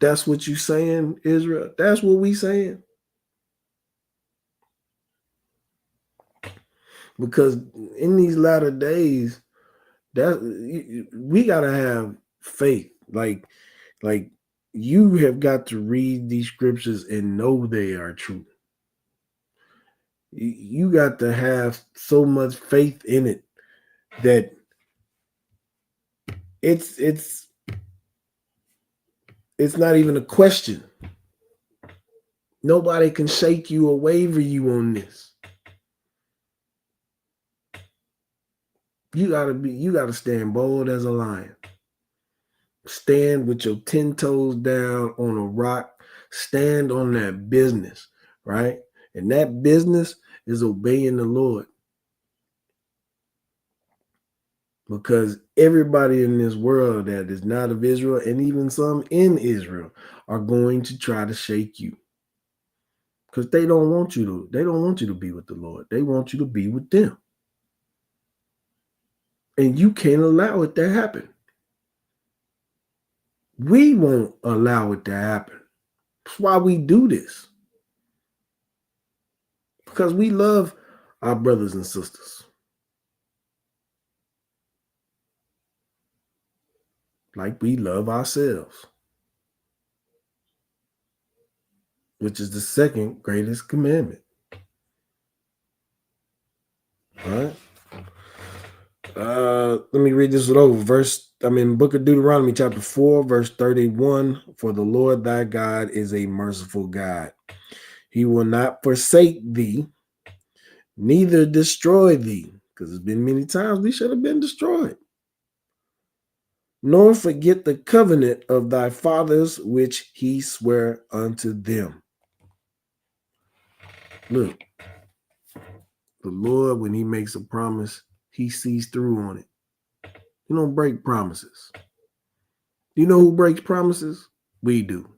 J: That's what you saying, Israel? That's what we saying. Because in these latter days, we gotta have faith. Like you have got to read these scriptures and know they are true. You got to have so much faith in it that it's not even a question. Nobody can shake you or waver you on this. You gotta stand bold as a lion. stand with your 10 toes down on a rock. Stand on that business, right? And that business is obeying the Lord. Because everybody in this world that is not of Israel, and even some in Israel, are going to try to shake you. Because they don't want you to be with the Lord. They want you to be with them. And you can't allow it to happen. We won't allow it to happen. That's why we do this. Because we love our brothers and sisters. Like we love ourselves. Which is the second greatest commandment. All right. Let me read this over. Book of Deuteronomy, chapter 4, verse 31. For the Lord thy God is a merciful God. He will not forsake thee, neither destroy thee. Because it's been many times we should have been destroyed. Nor forget the covenant of thy fathers, which he sware unto them. Look, the Lord, when he makes a promise, he sees through on it. He don't break promises. You know who breaks promises? We do.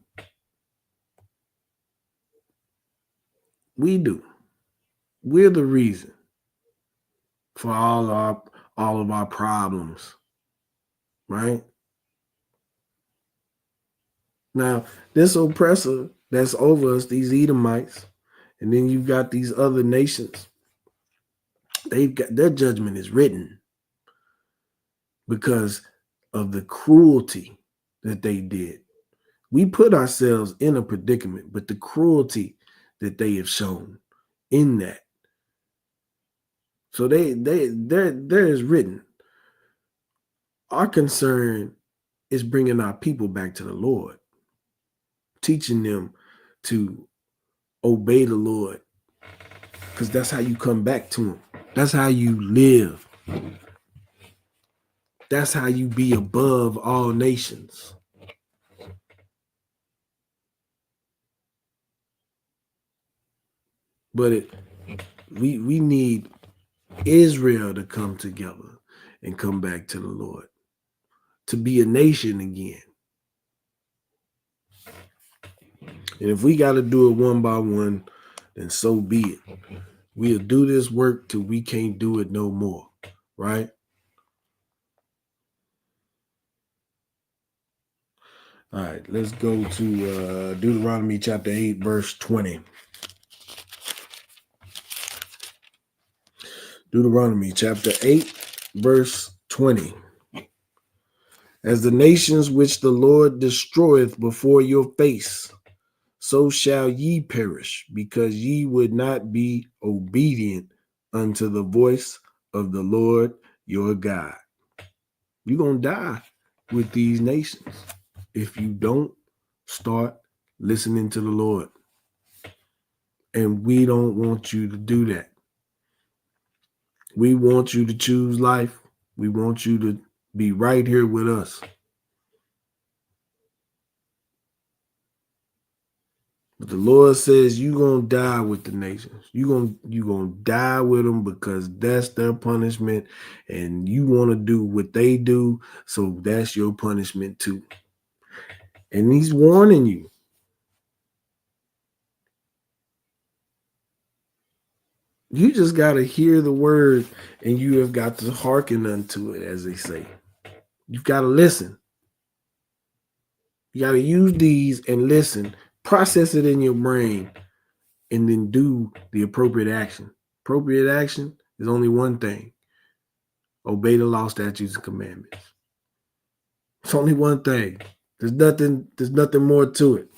J: We do. We're the reason for all of our problems, right? Now, this oppressor that's over us, these Edomites, and then you've got these other nations. They've got their judgment is written because of the cruelty that they did. We put ourselves in a predicament, but the cruelty that they have shown in that. So there is written. Our concern is bringing our people back to the Lord, teaching them to obey the Lord, because that's how you come back to him. That's how you live. That's how you be above all nations. But we need Israel to come together and come back to the Lord, to be a nation again. And if we got to do it one by one, then so be it. We'll do this work till we can't do it no more, right? All right, let's go to Deuteronomy chapter 8, verse 20. Deuteronomy chapter 8, verse 20. As the nations which the Lord destroyeth before your face, so shall ye perish, because ye would not be obedient unto the voice of the Lord your God. You're going to die with these nations if you don't start listening to the Lord. And we don't want you to do that. We want you to choose life. We want you to be right here with us. But the Lord says you're going to die with the nations. You're going to die with them because that's their punishment. And you want to do what they do. So that's your punishment too. And he's warning you. You just got to hear the word and you have got to hearken unto it, as they say. You've got to listen. You got to use these and listen. Process it in your brain and then do the appropriate action. Appropriate action is only one thing. Obey the law, statutes, and commandments. It's only one thing. There's nothing more to it.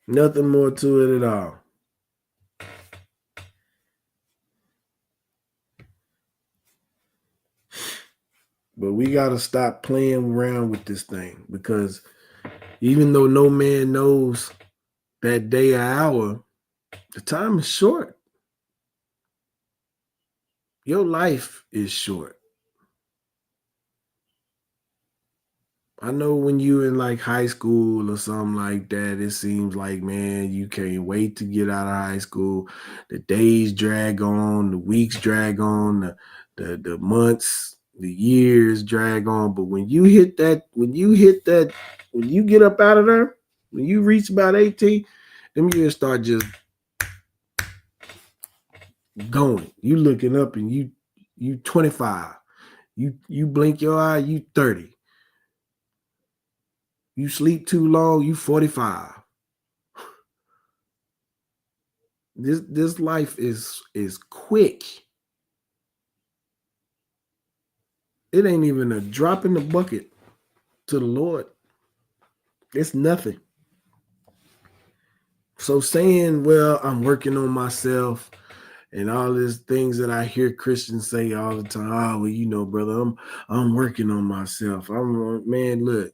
J: Nothing more to it at all. But we got to stop playing around with this thing, because even though no man knows that day or hour, the time is short. Your life is short. I know when you in like high school or something like that, it seems like, man, you can't wait to get out of high school. The days drag on, the weeks drag on, the months, the years drag on. But when you get up out of there, when you reach about 18, them years start just going. You looking up and you 25. You blink your eye, you 30. You sleep too long, you 45. This life is quick. It ain't even a drop in the bucket to the Lord. It's nothing. So saying, well, I'm working on myself and all these things that I hear Christians say all the time. Oh, well, you know, brother, I'm working on myself. Man, look,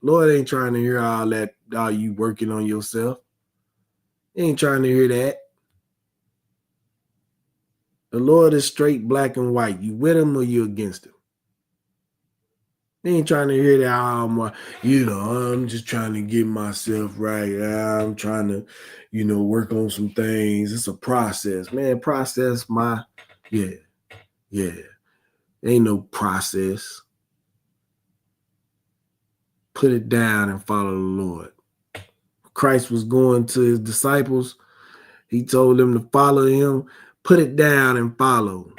J: Lord ain't trying to hear all that, all you working on yourself. He ain't trying to hear that. The Lord is straight, black and white. You with him or you against him? They ain't trying to hear that. I'm just trying to get myself right. I'm trying to, work on some things. It's a process, man. Yeah. Ain't no process. Put it down and follow the Lord. Christ was going to his disciples. He told them to follow him. Put it down and follow.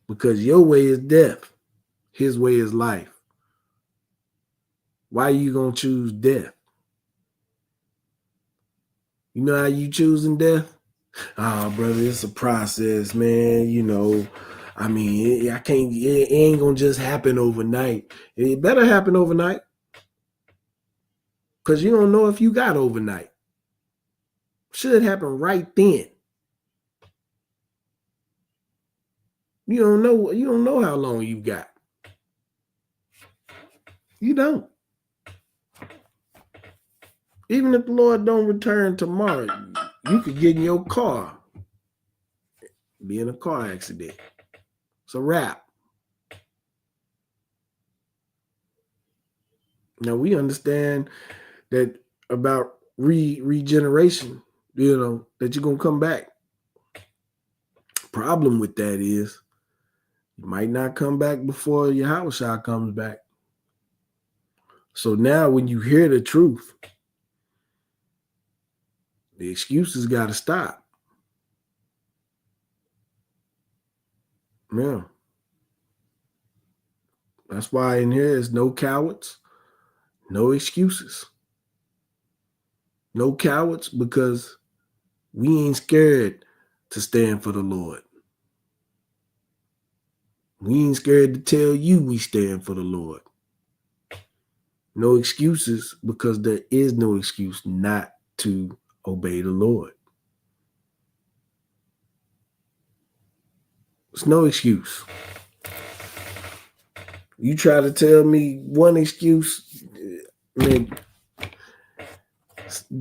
J: Because your way is death. His way is life. Why are you going to choose death? You know how you choosing death? Oh, brother, it's a process, man. It ain't going to just happen overnight. It better happen overnight. Because you don't know if you got overnight. Should happen right then. You don't know how long you got. You don't. Even if the Lord don't return tomorrow, you could get in your car, be in a car accident. It's a wrap. Now we understand that about regeneration, that you're going to come back. Problem with that is you might not come back before your Yahushua comes back. So now when you hear the truth, the excuses got to stop. Yeah. That's why in here is no cowards, no excuses. No cowards, because we ain't scared to stand for the Lord. We ain't scared to tell you we stand for the Lord. No excuses, because there is no excuse not to obey the Lord. There's no excuse. You try to tell me one excuse, man,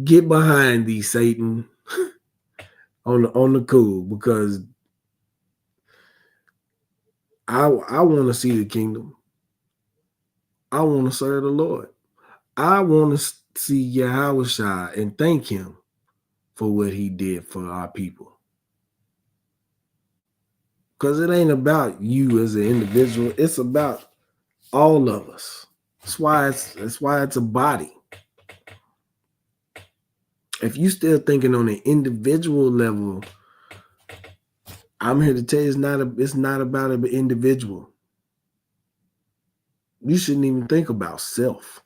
J: get behind thee, Satan, on the cool, because I want to see the kingdom. I want to serve the Lord. I want to see Yahushua and thank him for what he did for our people. Because it ain't about you as an individual. It's about all of us. That's why it's a body. If you still thinking on an individual level, I'm here to tell you it's not about an individual. You shouldn't even think about self.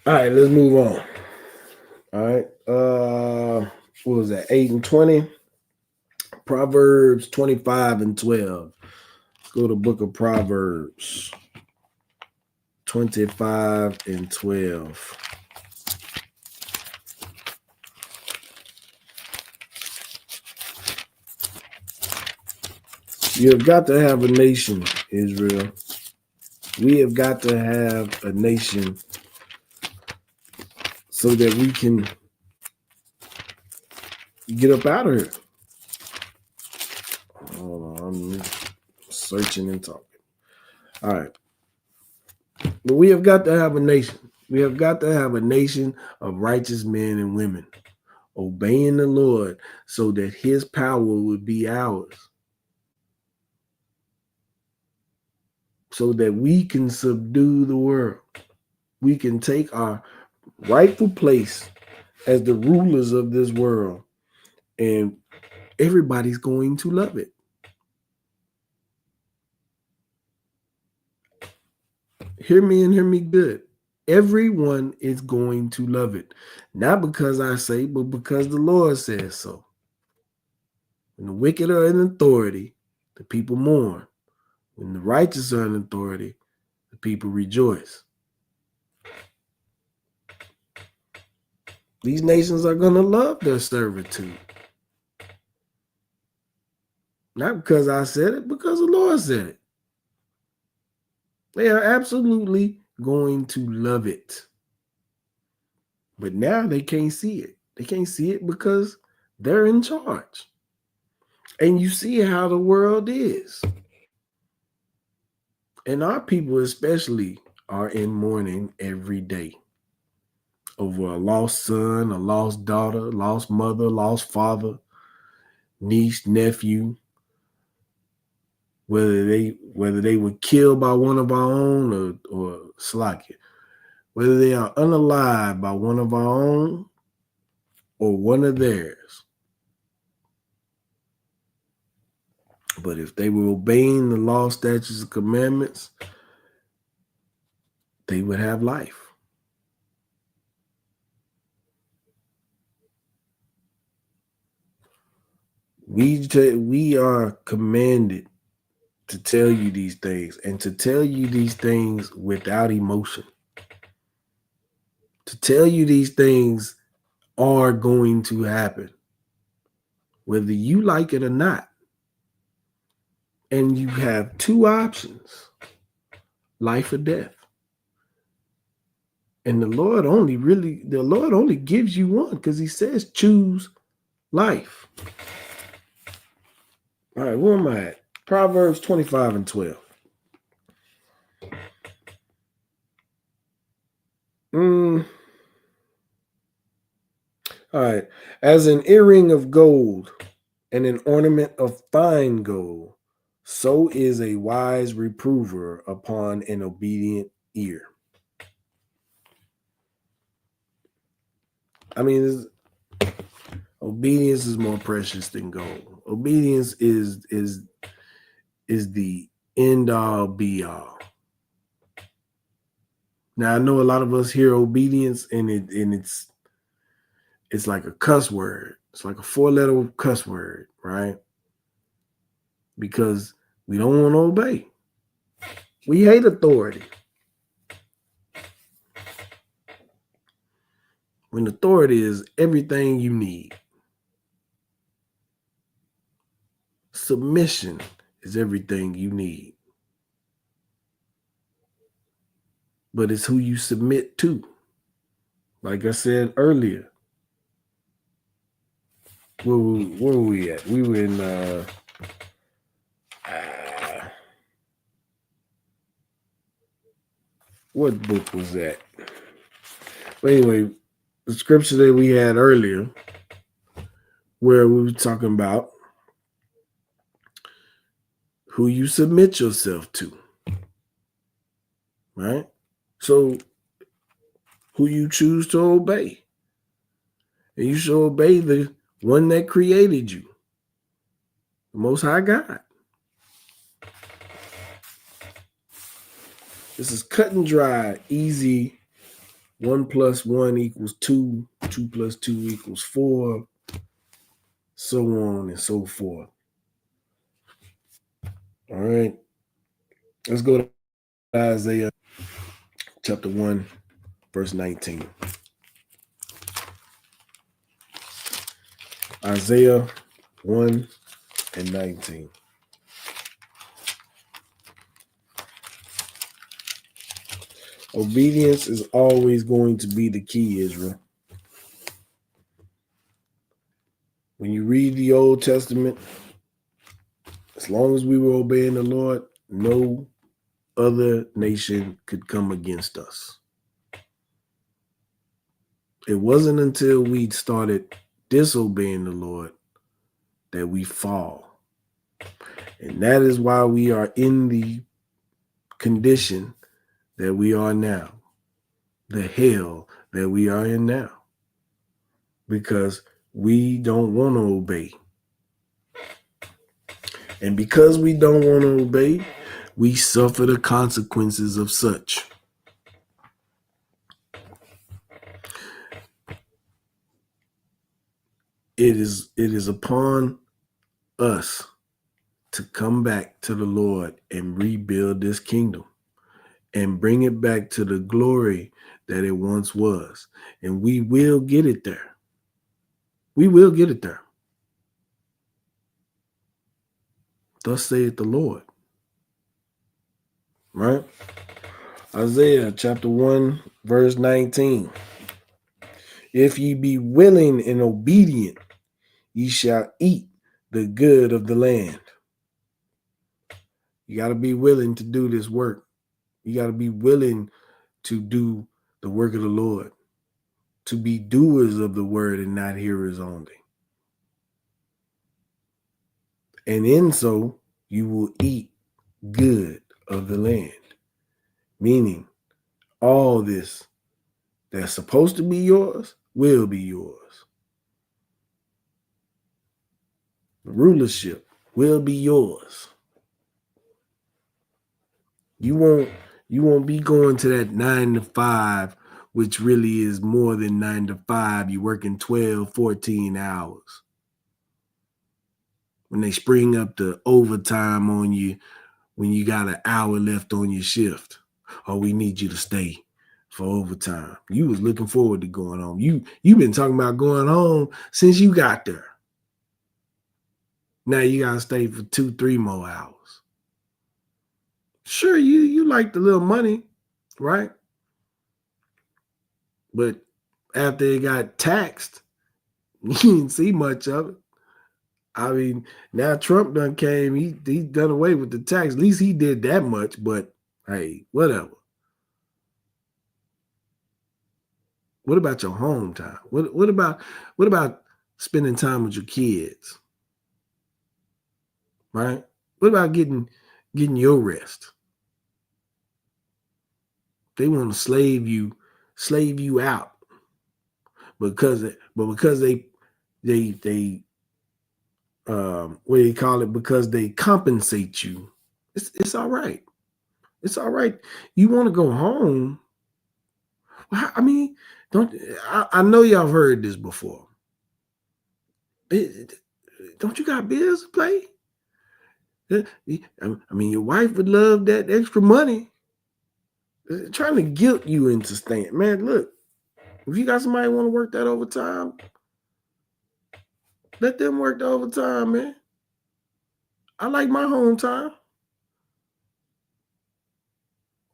J: All right, let's move on. All right. What was that? 8 and 20? Proverbs 25 and 12. Let's go to the book of Proverbs 25 and 12. You have got to have a nation, Israel. We have got to have a nation so that we can get up out of here. Hold on, I'm searching and talking. All right. But we have got to have a nation. We have got to have a nation of righteous men and women obeying the Lord so that his power would be ours. So that we can subdue the world. We can take our rightful place as the rulers of this world, and everybody's going to love it. Hear me and hear me good. Everyone is going to love it. Not because I say, but because the Lord says so. When the wicked are in authority, the people mourn. When the righteous are in authority, the people rejoice. These nations are going to love their servitude. Not because I said it, because the Lord said it. They are absolutely going to love it. But now they can't see it. They can't see it because they're in charge. And you see how the world is. And our people especially are in mourning every day over a lost son, a lost daughter, lost mother, lost father, niece, nephew, whether they were killed by one of our own or slack it, whether they are unalived by one of our own or one of theirs. But if they were obeying the law, statutes, and commandments, they would have life. We are commanded to tell you these things, and to tell you these things without emotion. To tell you these things are going to happen, whether you like it or not. And you have two options, life or death. And the Lord only gives you one, because he says choose life. All right, where am I at? Proverbs 25:12. All right. As an earring of gold and an ornament of fine gold, so is a wise reprover upon an obedient ear. I mean, obedience is more precious than gold. Obedience is the end all be all. Now I know a lot of us hear obedience and it's like a cuss word. It's like a 4-letter cuss word, right? Because we don't want to obey. We hate authority. When authority is everything you need. Submission is everything you need. But it's who you submit to. Like I said earlier. Where were we at? We were in what book was that? But anyway, the scripture that we had earlier, where we were talking about who you submit yourself to, right? So who you choose to obey. And you should obey the one that created you, the Most High God. This is cut and dry, easy. 1 + 1 = 2. 2 + 2 = 4. So on and so forth. All right. Let's go to Isaiah chapter 1, verse 19. Isaiah 1 and 19. Obedience is always going to be the key, Israel. when you read the Old Testament, as long as we were obeying the Lord, no other nation could come against us. It wasn't until we started disobeying the Lord that we fall. And that is why we are in the condition that we are now, the hell that we are in now, because we don't want to obey. And because we don't want to obey, we suffer the consequences of such. It is upon us to come back to the Lord and rebuild this kingdom and bring it back to the glory that it once was. And we will get it there. We will get it there. Thus saith the Lord. Right? Isaiah chapter 1, verse 19. If ye be willing and obedient, ye shall eat the good of the land. You got to be willing to do this work. You got to be willing to do the work of the Lord, to be doers of the word and not hearers only. And in so, you will eat good of the land, meaning all this that's supposed to be yours will be yours. The rulership will be yours. You won't be going to that 9 to 5, which really is more than 9 to 5. You're working 12, 14 hours. When they spring up the overtime on you, when you got an hour left on your shift, or we need you to stay for overtime. You was looking forward to going home. You've been talking about going home since you got there. Now you got to stay for 2-3 more hours. Sure, you like the little money, right? But after it got taxed, you didn't see much of it. I mean, now Trump done came, he done away with the tax. At least he did that much, but hey, whatever. What about your home time? What about spending time with your kids? Right? What about getting your rest? They want to slave you out because they what do you call it? Because they compensate you. It's all right. It's all right. You want to go home? I mean, I know y'all heard this before. Don't you got bills to pay? I mean, your wife would love that extra money. Trying to guilt you into staying. Man, look, if you got somebody want to work that overtime, let them work the overtime, man. I like my home time.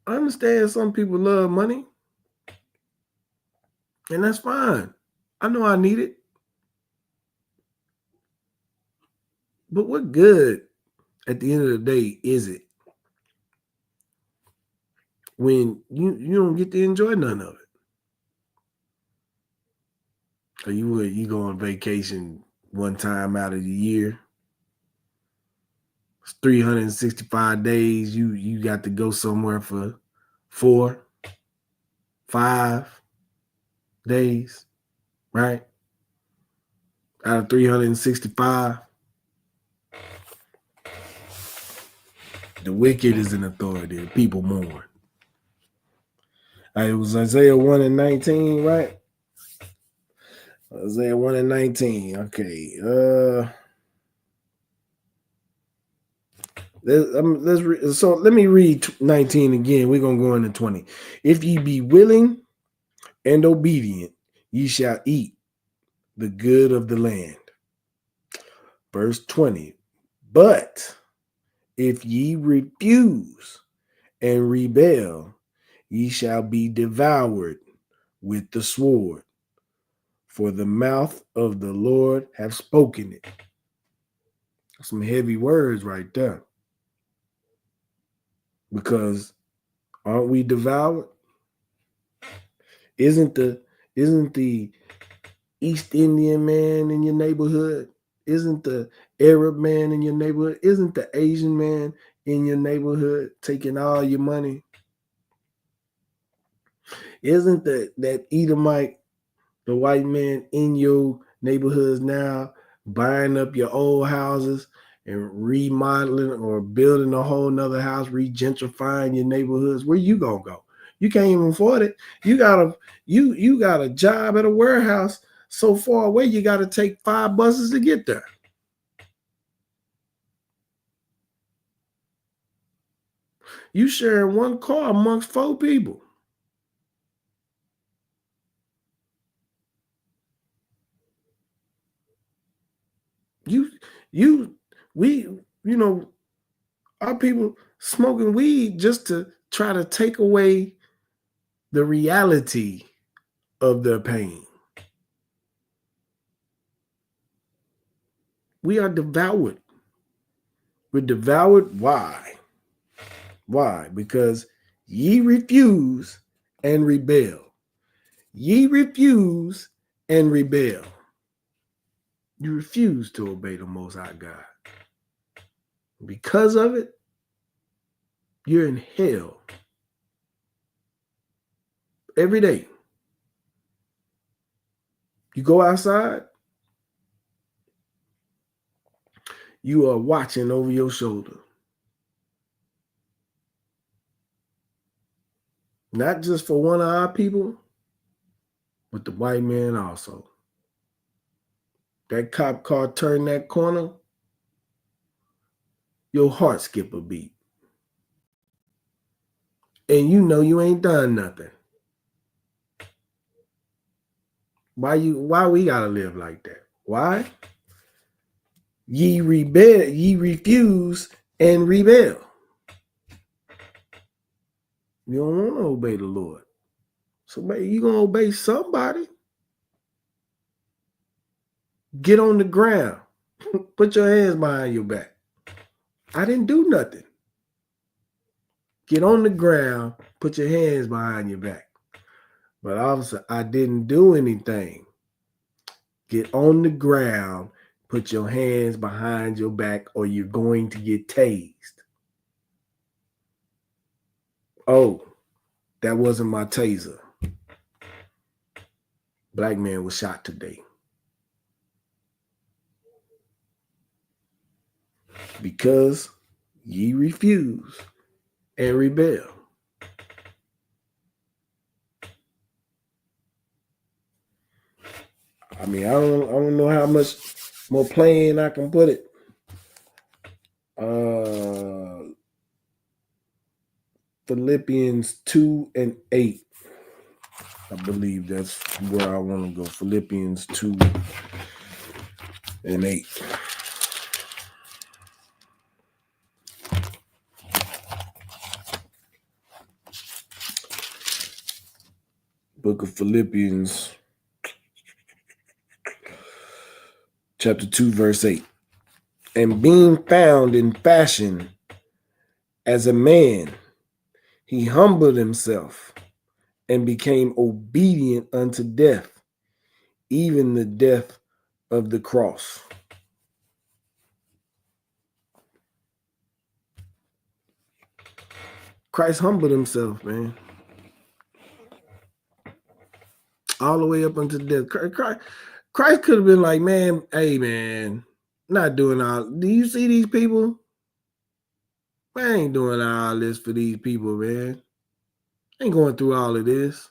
J: I understand some people love money, and that's fine. I know I need it. But what good at the end of the day is it when you don't get to enjoy none of it? Or you go on vacation one time out of the year. It's 365 days. You got to go somewhere for 4, 5 days, right? Out of 365. The wicked is in authority. The people mourn. It was Isaiah 1 and 19, right? Isaiah 1 and 19. Okay. Let me read 19 again. We're going to go into 20. If ye be willing and obedient, ye shall eat the good of the land. Verse 20. But if ye refuse and rebel, ye shall be devoured with the sword. for the mouth of the Lord have spoken it. Some heavy words right there. Because aren't we devoured? Isn't the East Indian man in your neighborhood? Isn't the Arab man in your neighborhood? Isn't the Asian man in your neighborhood taking all your money? Isn't that Edomite, the white man in your neighborhoods now, buying up your old houses and remodeling or building a whole nother house, regentrifying your neighborhoods? Where you gonna go? You can't even afford it. You got a job at a warehouse so far away, you got to take 5 buses to get there. You sharing one car amongst 4 people. Our people smoking weed just to try to take away the reality of their pain. We are devoured. We're devoured. Why? Why? Because ye refuse and rebel. Ye refuse and rebel. You refuse to obey the Most High God. Because of it, you're in hell every day. You go outside, you are watching over your shoulder. Not just for one of our people, but the white man also. That cop car turned that corner, your heart skip a beat. And you know you ain't done nothing. Why we gotta live like that? Why? Ye rebel, ye refuse and rebel. You don't want to obey the Lord. So you're going to obey somebody. Get on the ground. Put your hands behind your back. I didn't do nothing. Get on the ground. Put your hands behind your back. But obviously, I didn't do anything. Get on the ground. Put your hands behind your back or you're going to get tased. Oh, that wasn't my taser. Black man was shot today. Because ye refuse and rebel. I mean, I don't know how much more plain I can put it. Philippians 2:8. I believe that's where I want to go. Philippians 2:8. Book of Philippians, chapter 2, verse 8. And being found in fashion as a man, he humbled himself and became obedient unto death, even the death of the cross. Christ humbled himself, man. All the way up unto death. Christ could have been like, man, hey, man, not doing all. Do you see these people? I ain't doing all this for these people, man. I ain't going through all of this.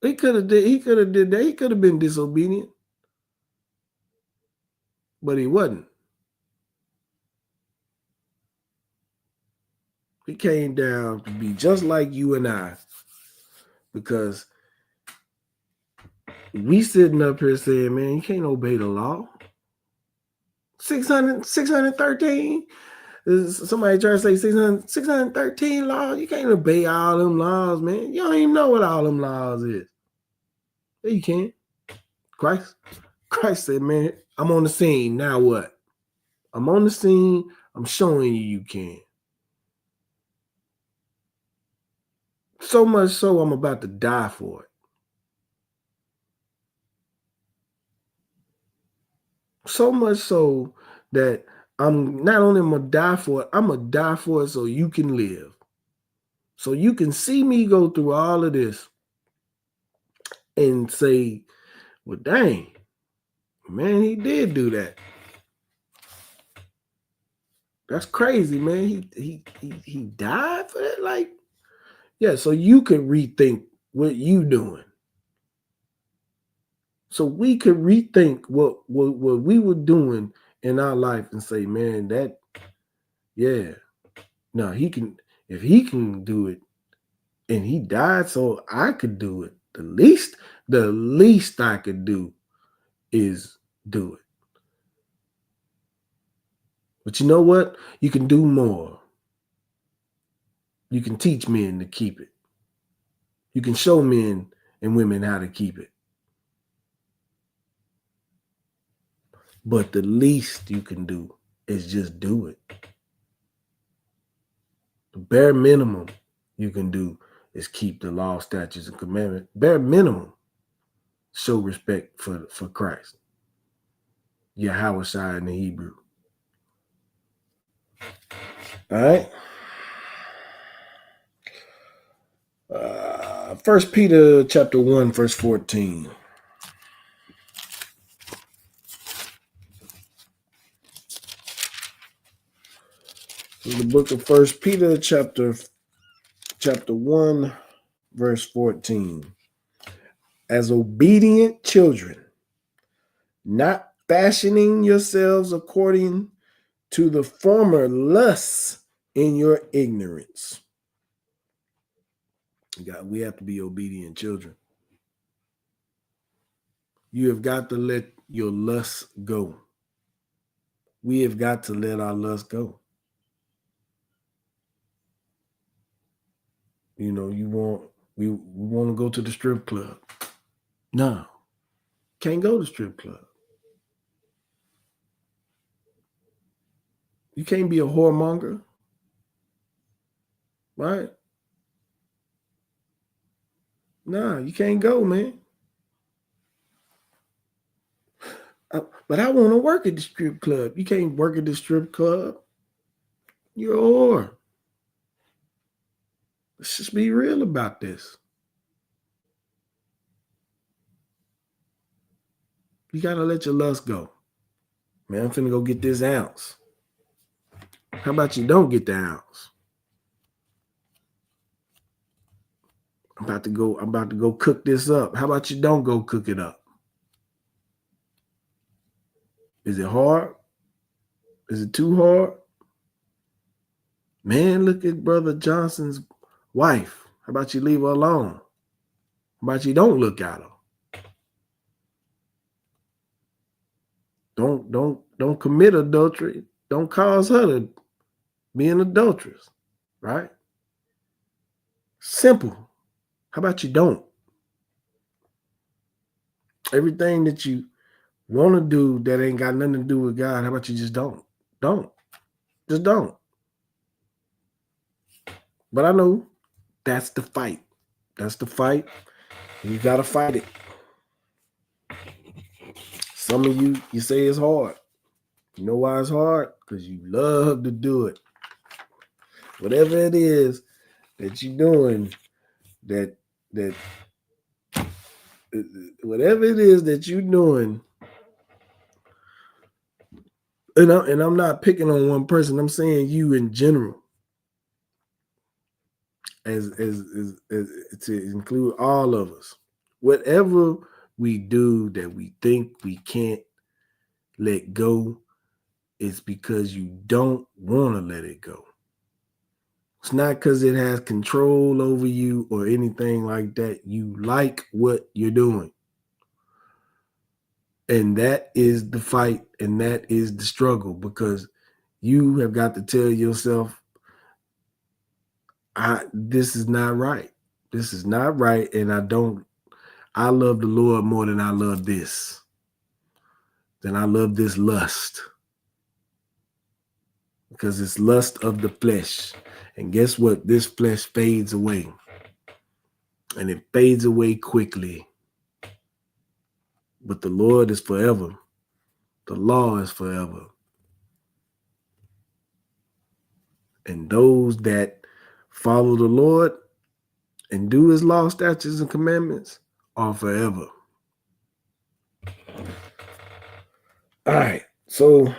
J: He could have did that. He could have been disobedient. But he wasn't. He came down to be just like you and I. Because we sitting up here saying, man, you can't obey the law. 613. Somebody try to say 613 laws. You can't obey all them laws, man. You don't even know what all them laws is. Yeah, you can. Christ said, man, I'm on the scene. Now what? I'm on the scene. I'm showing you can. So much so I'm about to die for it. So much so that I'm not only gonna die for it, I'm gonna die for it so you can live. So you can see me go through all of this and say, well, dang, man, he did do that. That's crazy, man. He died for that? Like, yeah, so you could rethink what you doing. So we could rethink what we were doing in our life and say, man, that, yeah, no, he can, if he can do it and he died so I could do it, the least I could do is do it. But you know what? You can do more. You can teach men to keep it. You can show men and women how to keep it. But the least you can do is just do it. The bare minimum you can do is keep the law, statutes, and commandments. Bare minimum, show respect for Christ. Yahushua in the Hebrew. All right. 1 Peter chapter 1, verse 14. In the book of 1 Peter chapter 1, verse 14. As obedient children, not fashioning yourselves according to the former lusts in your ignorance. We have to be obedient children. You have got to let your lusts go. We have got to let our lusts go. You know, we want to go to the strip club. No, can't go to the strip club. You can't be a whoremonger, right? Nah, you can't go, man. But I want to work at the strip club. You can't work at the strip club. You're a whore. Let's just be real about this. You got to let your lust go. Man, I'm finna go get this ounce. How about you don't get the ounce? I'm about to go cook this up. How about you don't go cook it up? Is it hard? Is it too hard? Man, look at Brother Johnson's wife. How about you leave her alone? How about you don't look at her? Don't commit adultery. Don't cause her to be an adulteress, right? Simple. How about you don't? Everything that you want to do that ain't got nothing to do with God, how about you just don't? Just don't. But I know that's the fight. That's the fight. You got to fight it. Some of you say it's hard. You know why it's hard? Because you love to do it. Whatever it is that you're doing, whatever it is that you're doing, and I'm not picking on one person. I'm saying you in general, as to include all of us. Whatever we do that we think we can't let go, it's because you don't want to let it go. It's not because it has control over you or anything like that. You like what you're doing. And that is the fight, and that is the struggle, because You have got to tell yourself, this is not right. This is not right. And I love the Lord more than I love this. Then I love this lust. Because it's lust of the flesh. And guess what? This flesh fades away. And it fades away quickly. But the Lord is forever. The law is forever. And those that follow the Lord and do his law, statutes, and commandments are forever. All right. So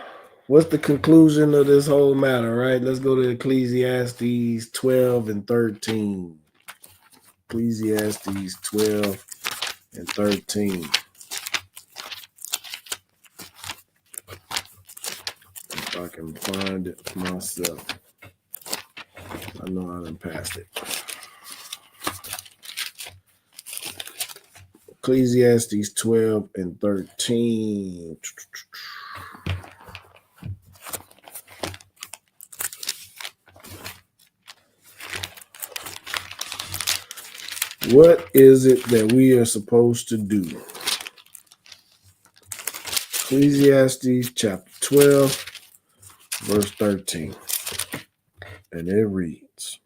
J: what's the conclusion of this whole matter, right? Let's go to Ecclesiastes 12 and 13. Ecclesiastes 12 and 13. If I can find it myself. I know I done passed it. Ecclesiastes 12 and 13. What is it that we are supposed to do? Ecclesiastes chapter 12, verse 13. And it reads,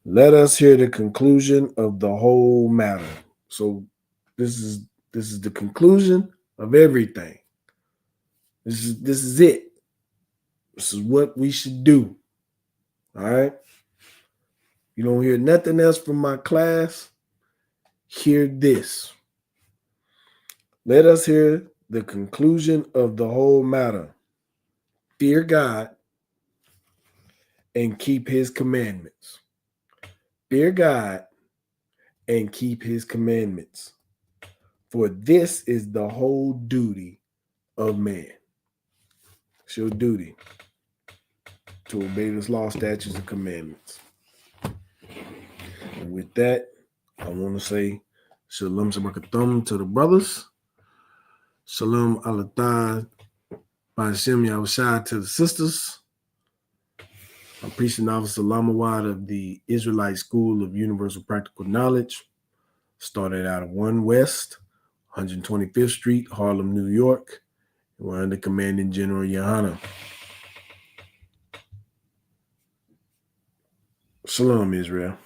J: let us hear the conclusion of the whole matter. So this is the conclusion of everything. This is it. This is what we should do. All right. You don't hear nothing else from my class. Hear this. Let us hear the conclusion of the whole matter. Fear God and keep his commandments. Fear God and keep his commandments. For this is the whole duty of man. It's your duty to obey this law, statutes, and commandments. And with that, I want to say Shalom Shabakathum to the brothers. Shalom Alatah Ba'ashem Yahushua to the sisters. I'm Priest and Officer Lamawad of the Israelite School of Universal Practical Knowledge. Started out of 1 West, 125th Street, Harlem, New York. And we're under Commanding General Yohana. Shalom, Israel.